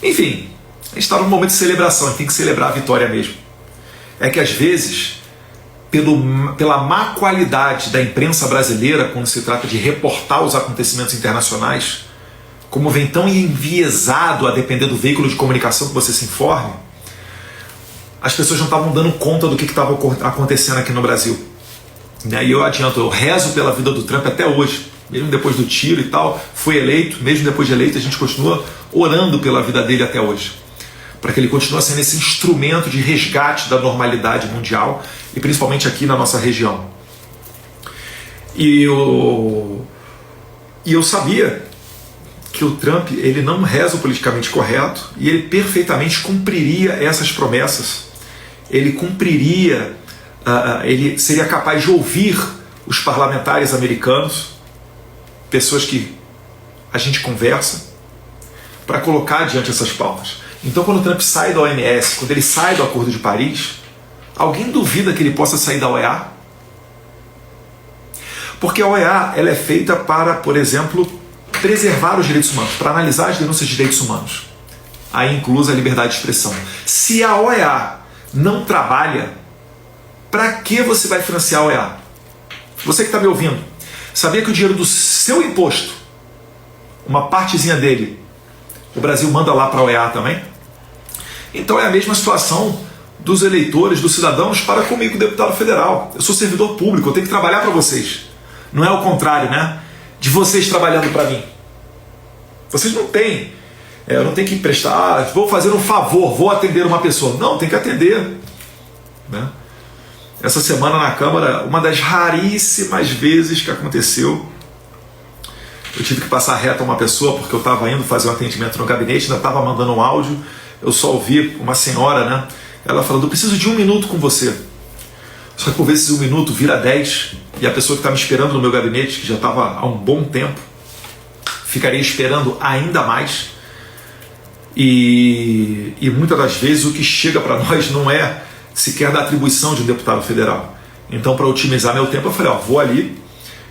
Speaker 2: enfim, a gente está num momento de celebração, a gente tem que celebrar a vitória mesmo. É que às vezes, pela má qualidade da imprensa brasileira, quando se trata de reportar os acontecimentos internacionais, como vem tão enviesado a depender do veículo de comunicação que você se informe, as pessoas não estavam dando conta do que estava acontecendo aqui no Brasil. E eu adianto, eu rezo pela vida do Trump até hoje, mesmo depois do tiro e tal, foi eleito, mesmo depois de eleito, a gente continua orando pela vida dele até hoje, para que ele continue sendo esse instrumento de resgate da normalidade mundial, e principalmente aqui na nossa região. E eu sabia que o Trump, ele não reza o politicamente correto, e ele perfeitamente cumpriria essas promessas. Ele cumpriria, ele seria capaz de ouvir os parlamentares americanos, pessoas que a gente conversa, para colocar diante essas pautas. Então, quando o Trump sai da OMS, quando ele sai do Acordo de Paris, alguém duvida que ele possa sair da OEA? Porque a OEA ela é feita para, por exemplo, preservar os direitos humanos, para analisar as denúncias de direitos humanos, aí inclusa a liberdade de expressão. Se a OEA não trabalha, para que você vai financiar a OEA? Você que está me ouvindo, sabia que o dinheiro do seu imposto, uma partezinha dele, o Brasil manda lá para a OEA também? Então é a mesma situação dos eleitores, dos cidadãos para comigo, deputado federal. Eu sou servidor público, eu tenho que trabalhar para vocês. Não é o contrário, né? De vocês trabalhando para mim. Vocês não têm. Eu não tenho que prestar, vou fazer um favor, vou atender uma pessoa. Não, tem que atender. Né? Essa semana na Câmara, uma das raríssimas vezes que aconteceu, eu tive que passar reto a uma pessoa, porque eu estava indo fazer um atendimento no gabinete, ainda estava mandando um áudio, eu só ouvi uma senhora, né? Ela falando, eu preciso de 1 minuto com você. Só que por vezes 1 minuto vira 10, e a pessoa que está me esperando no meu gabinete, que já estava há um bom tempo, ficaria esperando ainda mais. E muitas das vezes o que chega para nós não é sequer da atribuição de um deputado federal. Então, para otimizar meu tempo, eu falei, vou ali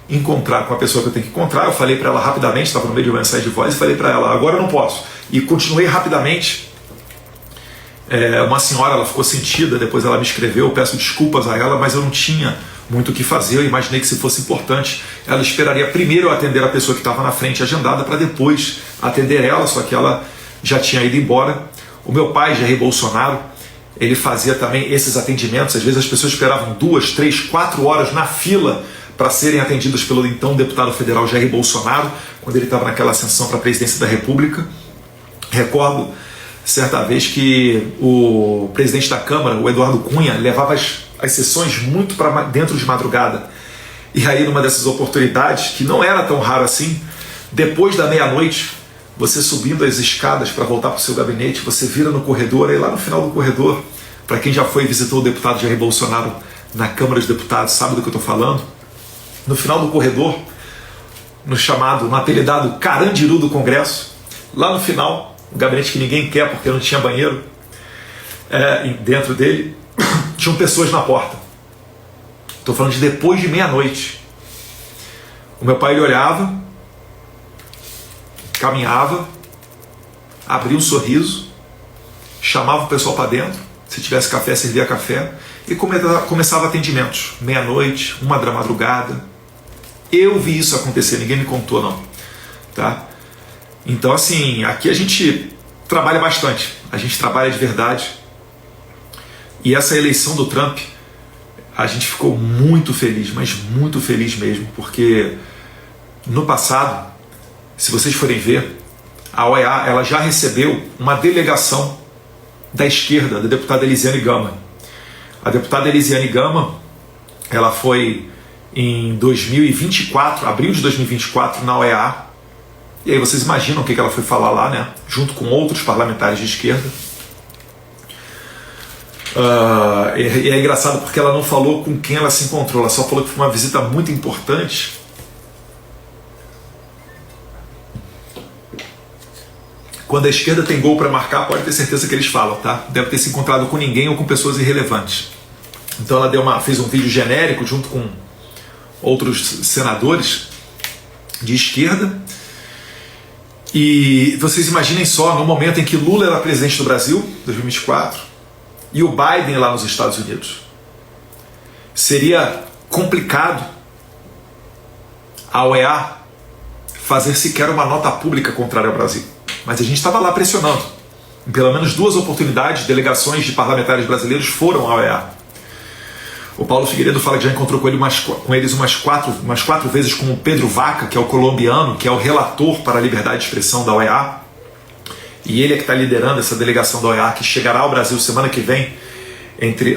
Speaker 2: encontrar com a pessoa que eu tenho que encontrar. Eu falei para ela rapidamente, estava no meio de uma mensagem de voz, e falei para ela, agora eu não posso. E continuei rapidamente. Uma senhora, ela ficou sentida, depois ela me escreveu, eu peço desculpas a ela, mas eu não tinha muito o que fazer, eu imaginei que se fosse importante, ela esperaria primeiro eu atender a pessoa que estava na frente agendada, para depois atender ela, só que ela já tinha ido embora. O meu pai, Jair Bolsonaro, ele fazia também esses atendimentos, às vezes as pessoas esperavam 2, 3, 4 horas na fila para serem atendidas pelo então deputado federal Jair Bolsonaro, quando ele estava naquela ascensão para a presidência da República. Recordo certa vez que o presidente da Câmara, o Eduardo Cunha, levava as sessões muito para dentro de madrugada. E aí, numa dessas oportunidades, que não era tão raro assim, depois da meia-noite, você subindo as escadas para voltar para o seu gabinete, você vira no corredor, aí lá no final do corredor, para quem já foi e visitou o deputado Jair Bolsonaro na Câmara dos Deputados, sabe do que eu estou falando? No final do corredor, no apelidado Carandiru do Congresso, lá no final, um gabinete que ninguém quer porque não tinha banheiro dentro dele, tinham pessoas na porta. Estou falando de depois de meia-noite. O meu pai, ele olhava, caminhava, abria um sorriso, chamava o pessoal para dentro, se tivesse café, servia café, e começava atendimentos, meia-noite, 1 da madrugada. Eu vi isso acontecer, ninguém me contou não, tá? Então assim, aqui a gente trabalha bastante, a gente trabalha de verdade, e essa eleição do Trump, a gente ficou muito feliz, mas muito feliz mesmo, porque no passado, se vocês forem ver, a OEA ela já recebeu uma delegação da esquerda, da deputada Elisiane Gama. A deputada Elisiane Gama, ela foi em 2024, abril de 2024, na OEA, e aí vocês imaginam o que ela foi falar lá, né? Junto com outros parlamentares de esquerda. E é engraçado porque ela não falou com quem ela se encontrou, ela só falou que foi uma visita muito importante. Quando a esquerda tem gol para marcar, pode ter certeza que eles falam, tá? Deve ter se encontrado com ninguém ou com pessoas irrelevantes. Então ela fez um vídeo genérico junto com outros senadores de esquerda. E vocês imaginem só, no momento em que Lula era presidente do Brasil, 2024, e o Biden lá nos Estados Unidos. Seria complicado a OEA fazer sequer uma nota pública contrária ao Brasil. Mas a gente estava lá pressionando. Em pelo menos 2 oportunidades, delegações de parlamentares brasileiros foram à OEA. O Paulo Figueiredo fala que já encontrou com eles umas quatro vezes com o Pedro Vaca, que é o colombiano, que é o relator para a liberdade de expressão da OEA. E ele é que está liderando essa delegação da OEA, que chegará ao Brasil semana que vem.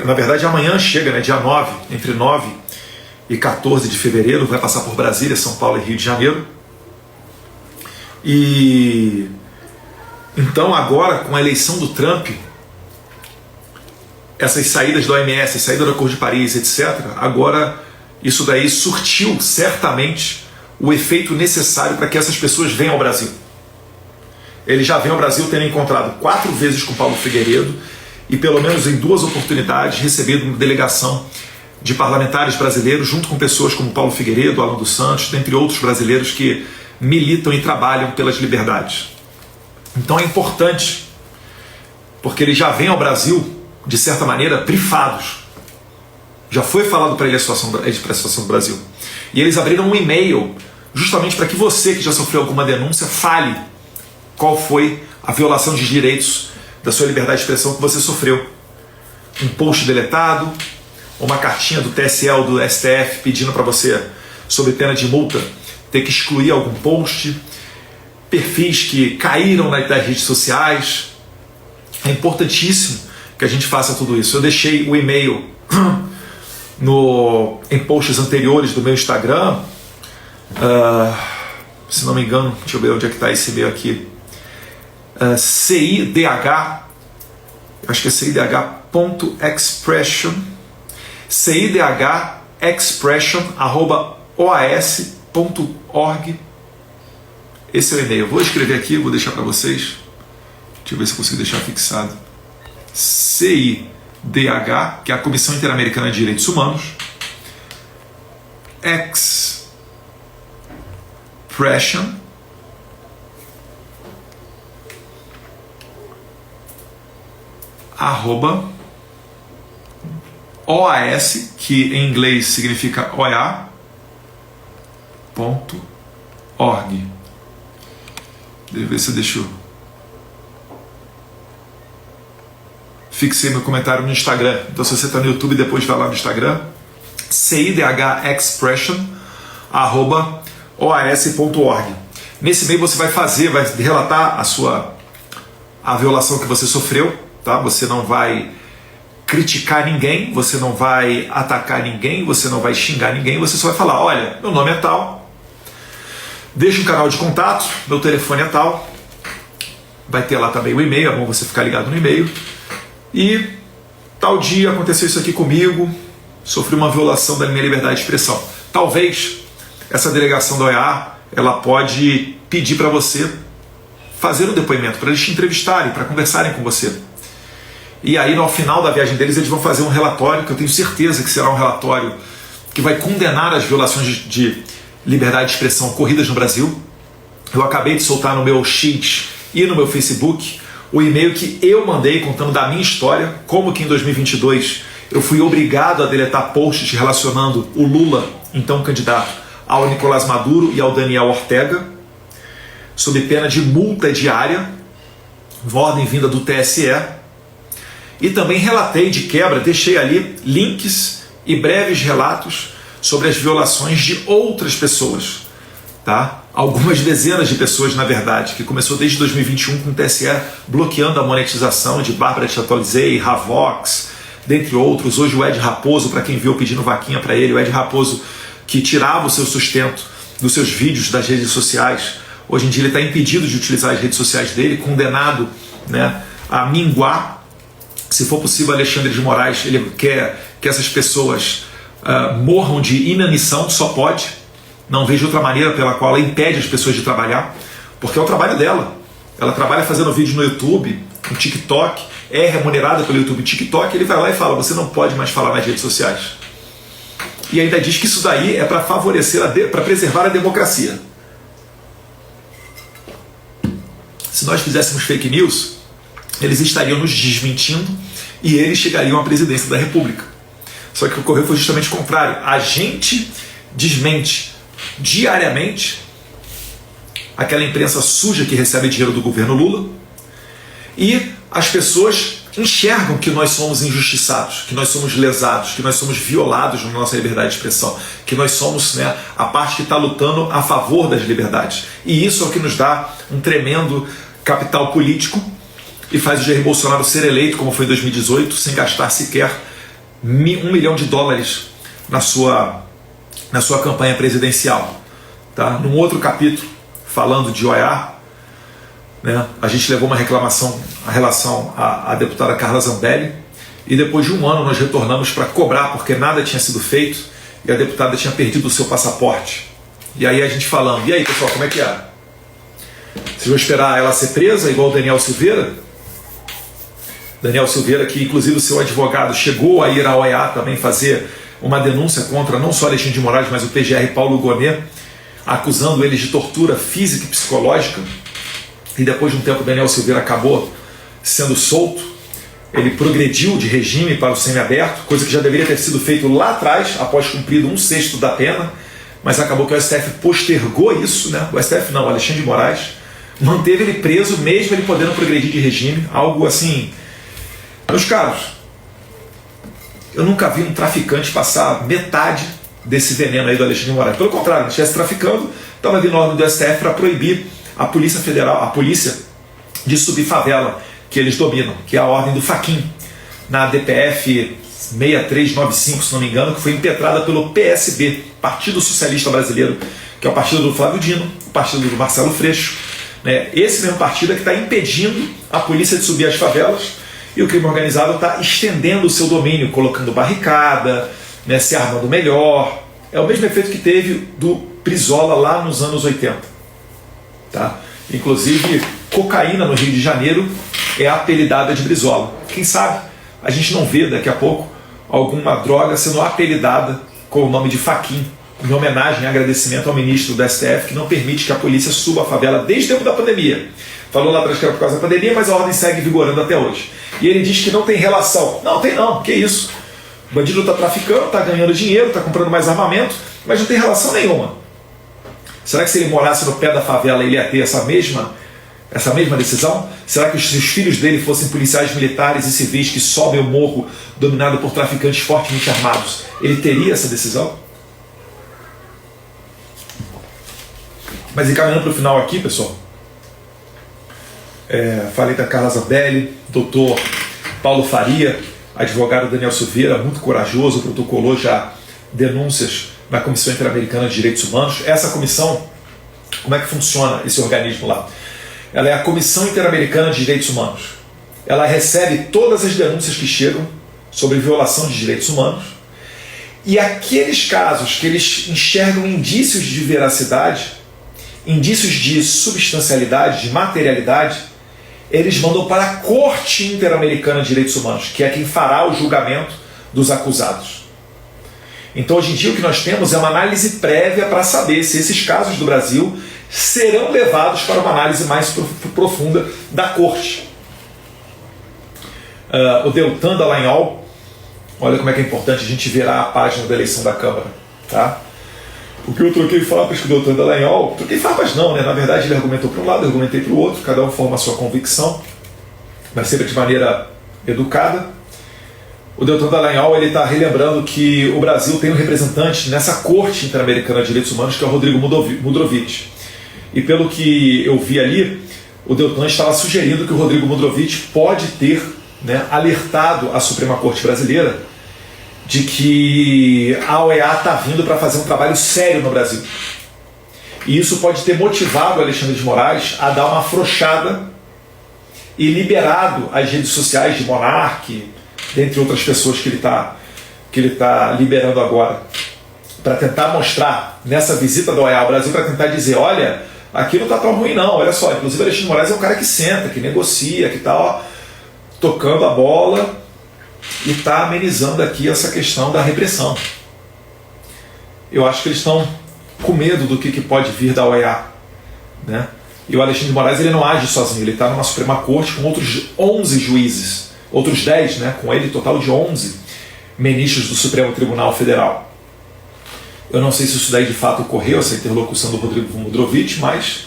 Speaker 2: Na verdade, amanhã chega, né, dia 9, entre 9 e 14 de fevereiro, vai passar por Brasília, São Paulo e Rio de Janeiro. E então agora, com a eleição do Trump, essas saídas da OMS, a saída do Acordo de Paris, etc., agora isso daí surtiu certamente o efeito necessário para que essas pessoas venham ao Brasil. Ele já vem ao Brasil tendo encontrado 4 vezes com Paulo Figueiredo e pelo menos em 2 oportunidades recebido uma delegação de parlamentares brasileiros junto com pessoas como Paulo Figueiredo, Alan dos Santos, dentre outros brasileiros que militam e trabalham pelas liberdades. Então é importante, porque ele já vem ao Brasil, de certa maneira, brifados. Já foi falado para ele a situação do Brasil. E eles abriram um e-mail justamente para que você, que já sofreu alguma denúncia, fale qual foi a violação de direitos da sua liberdade de expressão que você sofreu. Um post deletado, uma cartinha do TSE ou do STF pedindo para você, sob pena de multa, ter que excluir algum post, perfis que caíram nas redes sociais. É importantíssimo que a gente faça tudo isso. Eu deixei o e-mail em posts anteriores do meu Instagram. Se não me engano, deixa eu ver onde é que está esse e-mail aqui. CIDH, acho que é CIDH.expression, CIDHexpression@oas.org. Esse é o e-mail. Vou escrever aqui, vou deixar para vocês. Deixa eu ver se eu consigo deixar fixado. CIDH, que é a Comissão Interamericana de Direitos Humanos, expression @OAS, que em inglês significa OEA.org. Deixa eu ver se eu deixo. Fixei meu comentário no Instagram. Então, se você está no YouTube, depois vai lá no Instagram. CIDHexpression@oas.org. Nesse e-mail você vai relatar a violação que você sofreu, tá? Você não vai criticar ninguém, você não vai atacar ninguém, você não vai xingar ninguém, você só vai falar: olha, meu nome é tal, deixa um canal de contato, meu telefone é tal, vai ter lá também o e-mail, é bom você ficar ligado no e-mail. E tal dia aconteceu isso aqui comigo, sofri uma violação da minha liberdade de expressão. Talvez essa delegação da OEA, ela pode pedir para você fazer um depoimento, para eles te entrevistarem, para conversarem com você. E aí, no final da viagem deles, eles vão fazer um relatório, que eu tenho certeza que será um relatório que vai condenar as violações de liberdade de expressão ocorridas no Brasil. Eu acabei de soltar no meu X e no meu Facebook o e-mail que eu mandei contando da minha história, como que em 2022 eu fui obrigado a deletar posts relacionando o Lula, então candidato, ao Nicolás Maduro e ao Daniel Ortega, sob pena de multa diária, ordem vinda do TSE. E também relatei de quebra, deixei ali links e breves relatos sobre as violações de outras pessoas, tá? Algumas dezenas de pessoas, na verdade, que começou desde 2021 com o TSE bloqueando a monetização de Bárbara Chatolisei, Ravox, dentre outros. Hoje o Ed Raposo, para quem viu pedindo vaquinha para ele, o Ed Raposo que tirava o seu sustento dos seus vídeos das redes sociais, hoje em dia ele está impedido de utilizar as redes sociais dele, condenado, né, a minguar. Se for possível, Alexandre de Moraes, ele quer que essas pessoas morram de inanição, só pode. Não vejo outra maneira pela qual ela impede as pessoas de trabalhar, porque é o trabalho dela. Ela trabalha fazendo vídeo no YouTube, no TikTok, é remunerada pelo YouTube e TikTok, ele vai lá e fala, você não pode mais falar nas redes sociais. E ainda diz que isso daí é para favorecer, para preservar a democracia. Se nós fizéssemos fake news, eles estariam nos desmentindo e eles chegariam à presidência da República. Só que o que ocorreu foi justamente o contrário. A gente desmente diariamente aquela imprensa suja que recebe dinheiro do governo Lula, e as pessoas enxergam que nós somos injustiçados, que nós somos lesados, que nós somos violados na nossa liberdade de expressão, que nós somos, né, a parte que está lutando a favor das liberdades. E isso é o que nos dá um tremendo capital político e faz o Jair Bolsonaro ser eleito, como foi em 2018, sem gastar sequer $1 milhão na sua campanha presidencial. Tá? Num outro capítulo, falando de OEA, né, a gente levou uma reclamação em relação à deputada Carla Zambelli, e depois de um ano nós retornamos para cobrar, porque nada tinha sido feito e a deputada tinha perdido o seu passaporte. E aí a gente falando, e aí pessoal, como é que é? Vocês vão esperar ela ser presa, igual o Daniel Silveira? Daniel Silveira, que inclusive o seu advogado chegou a ir à OEA também fazer uma denúncia contra não só Alexandre de Moraes, mas o PGR Paulo Gonet, acusando eles de tortura física e psicológica. E depois de um tempo o Daniel Silveira acabou sendo solto. Ele progrediu de regime para o semiaberto, coisa que já deveria ter sido feito lá atrás, após cumprido 1/6 da pena, mas acabou que o STF postergou isso, né? O STF não, o Alexandre de Moraes manteve ele preso, mesmo ele podendo progredir de regime, algo assim. Meus caros, eu nunca vi um traficante passar metade desse veneno aí do Alexandre de Moraes. Pelo contrário, se estivesse traficando, estava vindo ordem do STF para proibir a Polícia Federal, a polícia, de subir favela que eles dominam, que é a ordem do Fachin, na DPF 6395, se não me engano, que foi impetrada pelo PSB, Partido Socialista Brasileiro, que é o partido do Flávio Dino, o partido do Marcelo Freixo, né? Esse mesmo partido é que está impedindo a polícia de subir as favelas, e o crime organizado está estendendo o seu domínio, colocando barricada, né, se armando melhor. É o mesmo efeito que teve do Brizola lá nos anos 80. Tá? Inclusive, cocaína no Rio de Janeiro é apelidada de Brizola. Quem sabe a gente não vê daqui a pouco alguma droga sendo apelidada com o nome de Fachin, em homenagem e agradecimento ao ministro do STF, que não permite que a polícia suba a favela desde o tempo da pandemia. Falou lá atrás que era por causa da pandemia, mas a ordem segue vigorando até hoje. E ele diz que não tem relação. Não, tem não, que isso? O bandido está traficando, está ganhando dinheiro, está comprando mais armamento, mas não tem relação nenhuma. Será que se ele morasse no pé da favela ele ia ter essa mesma decisão? Será que se os filhos dele fossem policiais militares e civis que sobem o morro dominado por traficantes fortemente armados, ele teria essa decisão? Mas encaminhando para o final aqui, pessoal, falei da Carla Zambelli, doutor Paulo Faria, advogado Daniel Silveira, muito corajoso, protocolou já denúncias na Comissão Interamericana de Direitos Humanos. Essa comissão, como é que funciona esse organismo lá? Ela é a Comissão Interamericana de Direitos Humanos. Ela recebe todas as denúncias que chegam sobre violação de direitos humanos, e aqueles casos que eles enxergam indícios de veracidade, indícios de substancialidade, de materialidade, eles mandam para a Corte Interamericana de Direitos Humanos, que é quem fará o julgamento dos acusados. Então, hoje em dia, o que nós temos é uma análise prévia para saber se esses casos do Brasil serão levados para uma análise mais profunda da Corte. O Deltan Dallagnol, olha como é que é importante a gente virar a página da eleição da Câmara, tá? Porque eu troquei farpas com o Deltan Dallagnol, troquei farpas não, né? Na verdade ele argumentou para um lado, eu argumentei para o outro, cada um forma a sua convicção, mas sempre de maneira educada. O Deltan Dallagnol está relembrando que o Brasil tem um representante nessa Corte Interamericana de Direitos Humanos, que é o Rodrigo Mudrovich. E pelo que eu vi ali, o Deltan estava sugerindo que o Rodrigo Mudrovich pode ter, né, alertado a Suprema Corte Brasileira de que a OEA está vindo para fazer um trabalho sério no Brasil. E isso pode ter motivado o Alexandre de Moraes a dar uma afrouxada e liberado as redes sociais de Monark, dentre outras pessoas que ele tá liberando agora, para tentar mostrar nessa visita da OEA ao Brasil, para tentar dizer, olha, aqui não está tão ruim não, olha só, inclusive o Alexandre de Moraes é um cara que senta, que negocia, que está tocando a bola e está amenizando aqui essa questão da repressão. Eu acho que eles estão com medo do que pode vir da OEA, né? E o Alexandre de Moraes ele não age sozinho, ele está numa Suprema Corte com outros 11 juízes, outros 10, né? Com ele, total de 11 ministros do Supremo Tribunal Federal. Eu não sei se isso daí de fato ocorreu, essa interlocução do Rodrigo Mudrovich, mas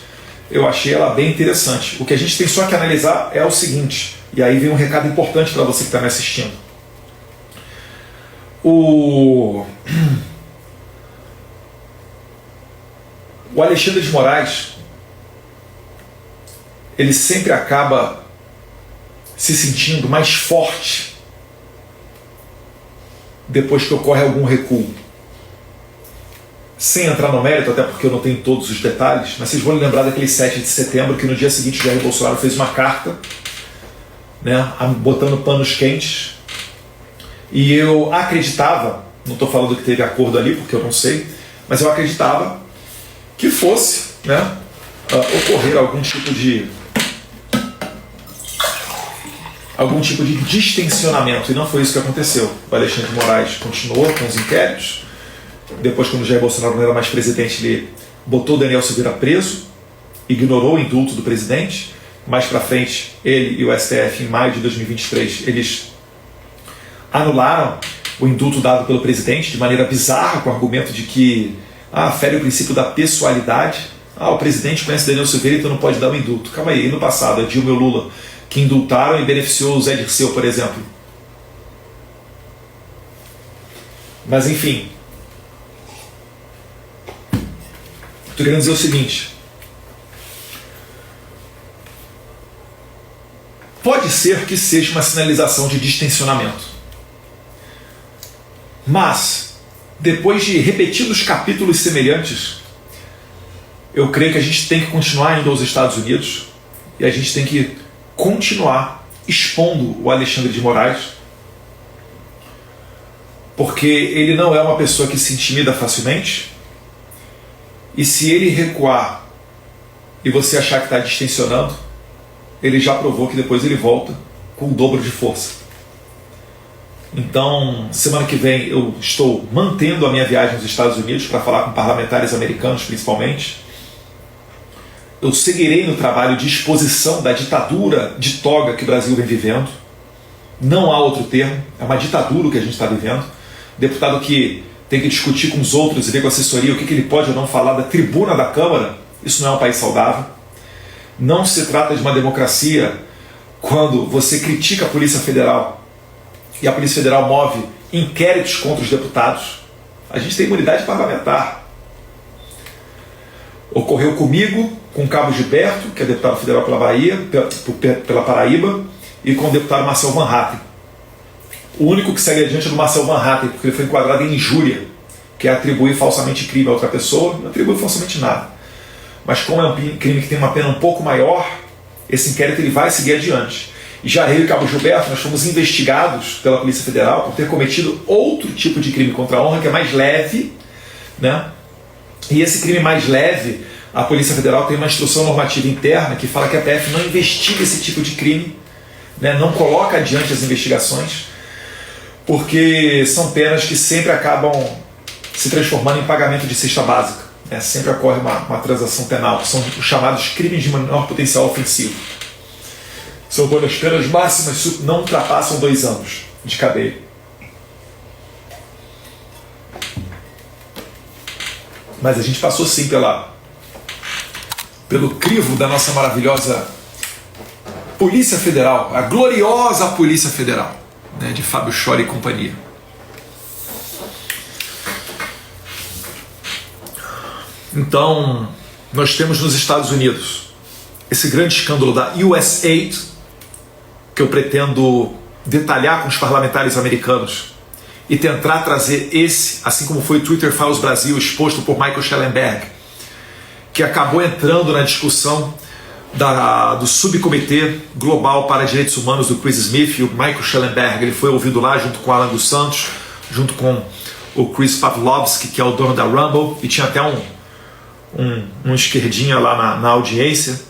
Speaker 2: eu achei ela bem interessante. O que a gente tem só que analisar é o seguinte, e aí vem um recado importante para você que está me assistindo. O Alexandre de Moraes, ele sempre acaba se sentindo mais forte depois que ocorre algum recuo. Sem entrar no mérito, até porque eu não tenho todos os detalhes, mas vocês vão lembrar daquele 7 de setembro, que no dia seguinte o Jair Bolsonaro fez uma carta, né, botando panos quentes, e eu acreditava, não estou falando que teve acordo ali, porque eu não sei, mas eu acreditava que fosse, né, ocorrer algum tipo de distensionamento, e não foi isso que aconteceu. O Alexandre de Moraes continuou com os inquéritos. Depois, quando o Jair Bolsonaro não era mais presidente, ele botou o Daniel Silveira preso, ignorou o indulto do presidente. Mais para frente, ele e o STF, em maio de 2023, eles anularam o indulto dado pelo presidente de maneira bizarra, com o argumento de que fere o princípio da pessoalidade. O presidente conhece Daniel Silveira, então não pode dar o indulto. Calma aí, no passado, a Dilma e o Lula que indultaram e beneficiou o Zé Dirceu, por exemplo. Mas enfim, estou querendo dizer o seguinte: pode ser que seja uma sinalização de distensionamento, mas depois de repetidos capítulos semelhantes, eu creio que a gente tem que continuar indo aos Estados Unidos e a gente tem que continuar expondo o Alexandre de Moraes, porque ele não é uma pessoa que se intimida facilmente, e se ele recuar e você achar que está distensionando, ele já provou que depois ele volta com o dobro de força. Então, semana que vem eu estou mantendo a minha viagem aos Estados Unidos para falar com parlamentares americanos principalmente. Eu seguirei no trabalho de exposição da ditadura de toga que o Brasil vem vivendo. Não há outro termo, é uma ditadura o que a gente está vivendo. Deputado que tem que discutir com os outros e ver com a assessoria o que ele pode ou não falar da tribuna da Câmara, isso não é um país saudável. Não se trata de uma democracia quando você critica a Polícia Federal e a Polícia Federal move inquéritos contra os deputados. A gente tem imunidade parlamentar. Ocorreu comigo, com o Cabo Gilberto, que é deputado federal pela Paraíba, e com o deputado Marcel Van Hatten. O único que segue adiante é do Marcel Van Hatten, porque ele foi enquadrado em injúria, que é atribuir falsamente crime a outra pessoa. Não atribui falsamente nada. Mas como é um crime que tem uma pena um pouco maior, esse inquérito ele vai seguir adiante. E já eu e Cabo Gilberto, nós fomos investigados pela Polícia Federal por ter cometido outro tipo de crime contra a honra, que é mais leve, né? E esse crime mais leve, a Polícia Federal tem uma instrução normativa interna que fala que a PF não investiga esse tipo de crime, né? Não coloca adiante as investigações, porque são penas que sempre acabam se transformando em pagamento de cesta básica, né? Sempre ocorre uma transação penal, que são os chamados crimes de menor potencial ofensivo. São quando as penas máximas não ultrapassam 2 anos de cadeia. Mas a gente passou sim pelo crivo da nossa maravilhosa Polícia Federal, a gloriosa Polícia Federal, né, de Fábio Chori e companhia. Então, nós temos nos Estados Unidos esse grande escândalo da USAID, que eu pretendo detalhar com os parlamentares americanos e tentar trazer esse, assim como foi o Twitter Files Brasil, exposto por Michael Schellenberg, que acabou entrando na discussão do subcomitê global para direitos humanos do Chris Smith. E o Michael Schellenberg ele foi ouvido lá junto com o Alan dos Santos, junto com o Chris Pavlovski, que é o dono da Rumble, e tinha até um esquerdinha lá na audiência,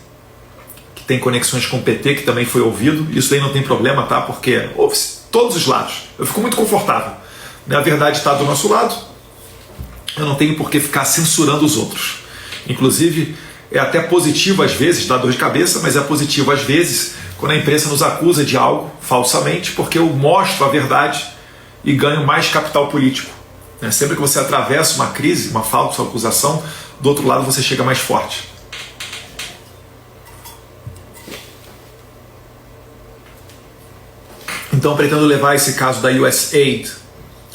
Speaker 2: tem conexões com o PT, que também foi ouvido. Isso aí não tem problema, tá? Porque ouve-se todos os lados. Eu fico muito confortável. A verdade está do nosso lado. Eu não tenho por que ficar censurando os outros. Inclusive, é até positivo às vezes, dá dor de cabeça, mas é positivo às vezes quando a imprensa nos acusa de algo falsamente, porque eu mostro a verdade e ganho mais capital político. Sempre que você atravessa uma crise, uma falsa acusação, do outro lado você chega mais forte. Então pretendo levar esse caso da USAID,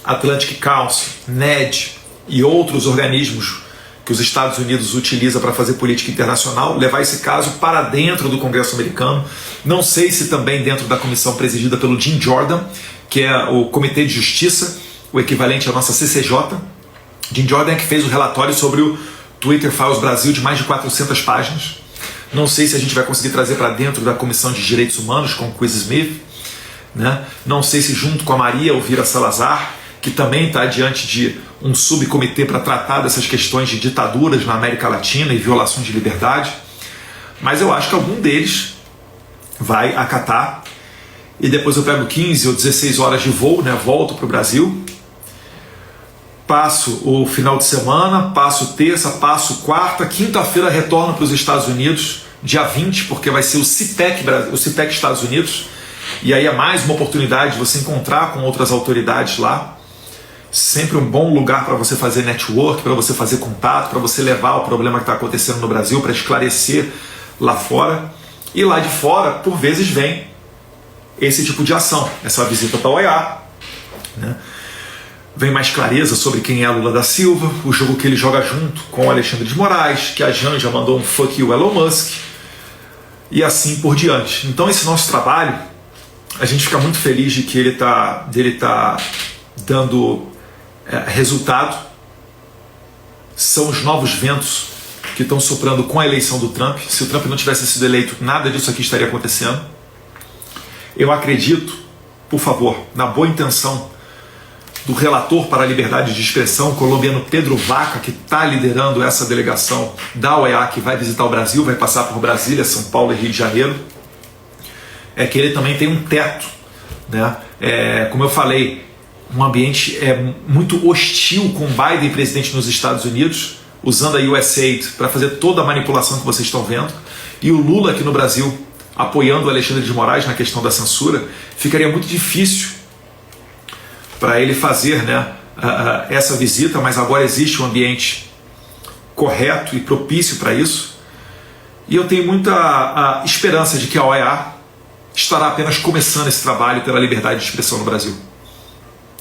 Speaker 2: Atlantic Council, NED e outros organismos que os Estados Unidos utiliza para fazer política internacional, levar esse caso para dentro do Congresso americano. Não sei se também dentro da comissão presidida pelo Jim Jordan, que é o Comitê de Justiça, o equivalente à nossa CCJ. Jim Jordan que fez o relatório sobre o Twitter Files Brasil de mais de 400 páginas. Não sei se a gente vai conseguir trazer para dentro da Comissão de Direitos Humanos com o Chris Smith, né? Não sei se junto com a Maria Elvira Salazar, que também está diante de um subcomitê para tratar dessas questões de ditaduras na América Latina e violações de liberdade, mas eu acho que algum deles vai acatar, e depois eu pego 15 ou 16 horas de voo, né? Volto para o Brasil, passo o final de semana, passo terça, passo quarta, quinta-feira retorno para os Estados Unidos, dia 20, porque vai ser o CIPEC Estados Unidos, e aí é mais uma oportunidade de você encontrar com outras autoridades lá. Sempre um bom lugar para você fazer network, para você fazer contato, para você levar o problema que está acontecendo no Brasil, para esclarecer lá fora. E lá de fora, por vezes, vem esse tipo de ação, essa visita para a OEA, né? Vem mais clareza sobre quem é Lula da Silva, o jogo que ele joga junto com o Alexandre de Moraes, que a Janja mandou um fuck you Elon Musk, e assim por diante. Então esse nosso trabalho, a gente fica muito feliz de que ele tá dando resultado. São os novos ventos que estão soprando com a eleição do Trump. Se o Trump não tivesse sido eleito, nada disso aqui estaria acontecendo. Eu acredito, por favor, na boa intenção do relator para a liberdade de expressão, o colombiano Pedro Vaca, que está liderando essa delegação da OEA, que vai visitar o Brasil, vai passar por Brasília, São Paulo e Rio de Janeiro, é que ele também tem um teto, né? Como eu falei, um ambiente muito hostil com Biden presidente nos Estados Unidos, usando a USAID para fazer toda a manipulação que vocês estão vendo, e o Lula aqui no Brasil apoiando o Alexandre de Moraes na questão da censura. Ficaria muito difícil para ele fazer, né, essa visita, mas agora existe um ambiente correto e propício para isso, e eu tenho muita esperança de que a OEA estará apenas começando esse trabalho pela liberdade de expressão no Brasil.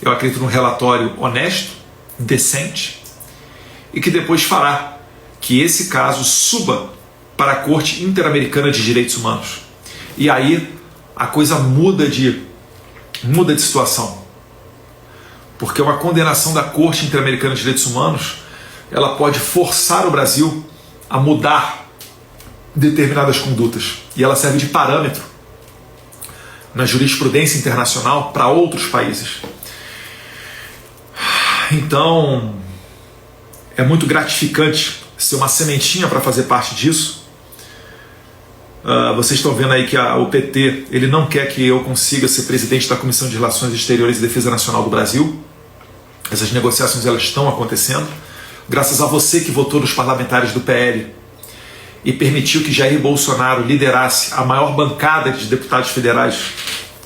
Speaker 2: Eu acredito num relatório honesto, decente, e que depois fará que esse caso suba para a Corte Interamericana de Direitos Humanos. E aí a coisa muda de situação. Porque uma condenação da Corte Interamericana de Direitos Humanos, ela pode forçar o Brasil a mudar determinadas condutas e ela serve de parâmetro na jurisprudência internacional para outros países. Então, é muito gratificante ser uma sementinha para fazer parte disso. Vocês estão vendo aí que o PT ele não quer que eu consiga ser presidente da Comissão de Relações Exteriores e Defesa Nacional do Brasil. Essas negociações elas estão acontecendo. Graças a você que votou nos parlamentares do PL e permitiu que Jair Bolsonaro liderasse a maior bancada de deputados federais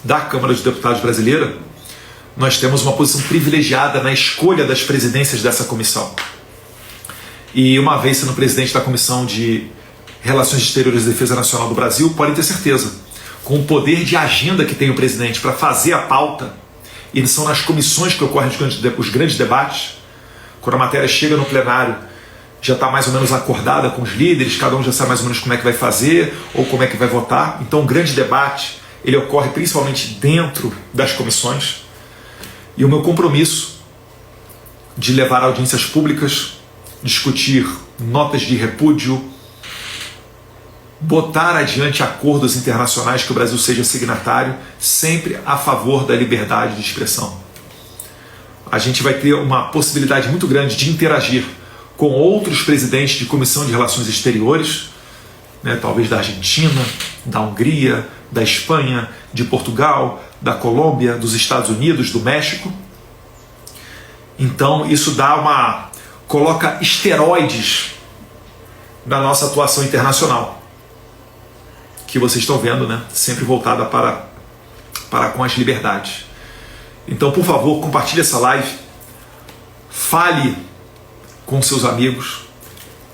Speaker 2: da Câmara dos Deputados brasileira, nós temos uma posição privilegiada na escolha das presidências dessa comissão. E uma vez sendo presidente da Comissão de Relações Exteriores e Defesa Nacional do Brasil, podem ter certeza, com o poder de agenda que tem o presidente para fazer a pauta, e são nas comissões que ocorrem os grandes debates, quando a matéria chega no plenário, já está mais ou menos acordada com os líderes, cada um já sabe mais ou menos como é que vai fazer ou como é que vai votar. Então o grande debate ele ocorre principalmente dentro das comissões, e o meu compromisso de levar audiências públicas, discutir notas de repúdio, botar adiante acordos internacionais que o Brasil seja signatário, sempre a favor da liberdade de expressão. A gente vai ter uma possibilidade muito grande de interagir com outros presidentes de Comissão de Relações Exteriores, né, talvez da Argentina, da Hungria, da Espanha, de Portugal, da Colômbia, dos Estados Unidos, do México. Então isso coloca esteroides na nossa atuação internacional, que vocês estão vendo, né, sempre voltada para com as liberdades. Então, por favor, compartilhe essa live, fale com seus amigos,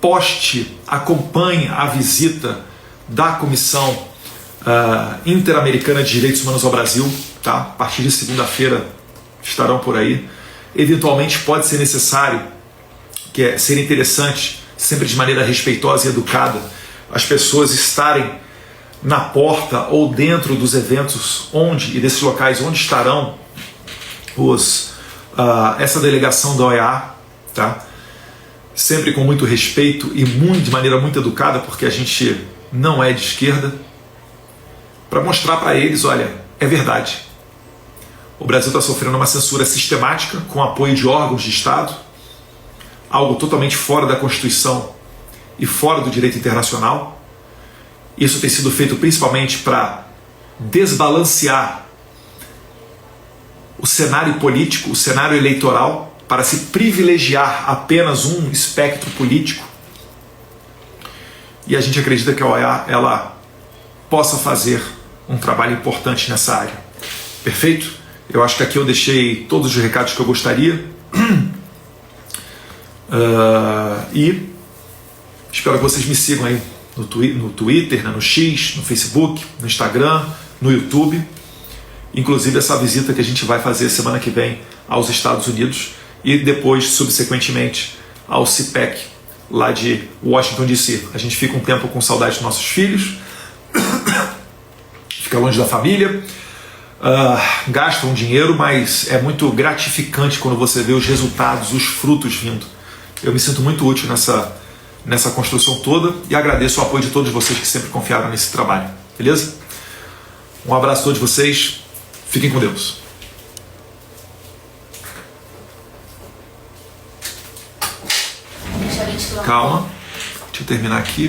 Speaker 2: poste, acompanhe a visita da Comissão Interamericana de Direitos Humanos ao Brasil, tá? A partir de segunda-feira estarão por aí. Eventualmente pode ser necessário, ser interessante, sempre de maneira respeitosa e educada, as pessoas estarem na porta ou dentro dos eventos e desses locais onde estarão essa delegação da OEA, tá? Sempre com muito respeito e de maneira muito educada, porque a gente não é de esquerda, para mostrar para eles, olha, é verdade. O Brasil está sofrendo uma censura sistemática com apoio de órgãos de Estado, algo totalmente fora da Constituição e fora do direito internacional. Isso tem sido feito principalmente para desbalancear o cenário político, o cenário eleitoral, para se privilegiar apenas um espectro político. E a gente acredita que a OEA ela possa fazer um trabalho importante nessa área. Perfeito? Eu acho que aqui eu deixei todos os recados que eu gostaria. E espero que vocês me sigam aí no Twitter, no X, no Facebook, no Instagram, no YouTube. Inclusive essa visita que a gente vai fazer semana que vem aos Estados Unidos e depois, subsequentemente, ao CPEC, lá de Washington, D.C. A gente fica um tempo com saudade dos nossos filhos, fica longe da família, gasta um dinheiro, mas é muito gratificante quando você vê os resultados, os frutos vindo. Eu me sinto muito útil nessa construção toda e agradeço o apoio de todos vocês que sempre confiaram nesse trabalho. Beleza? Um abraço a todos vocês. Fiquem com Deus. Calma. Deixa eu terminar aqui.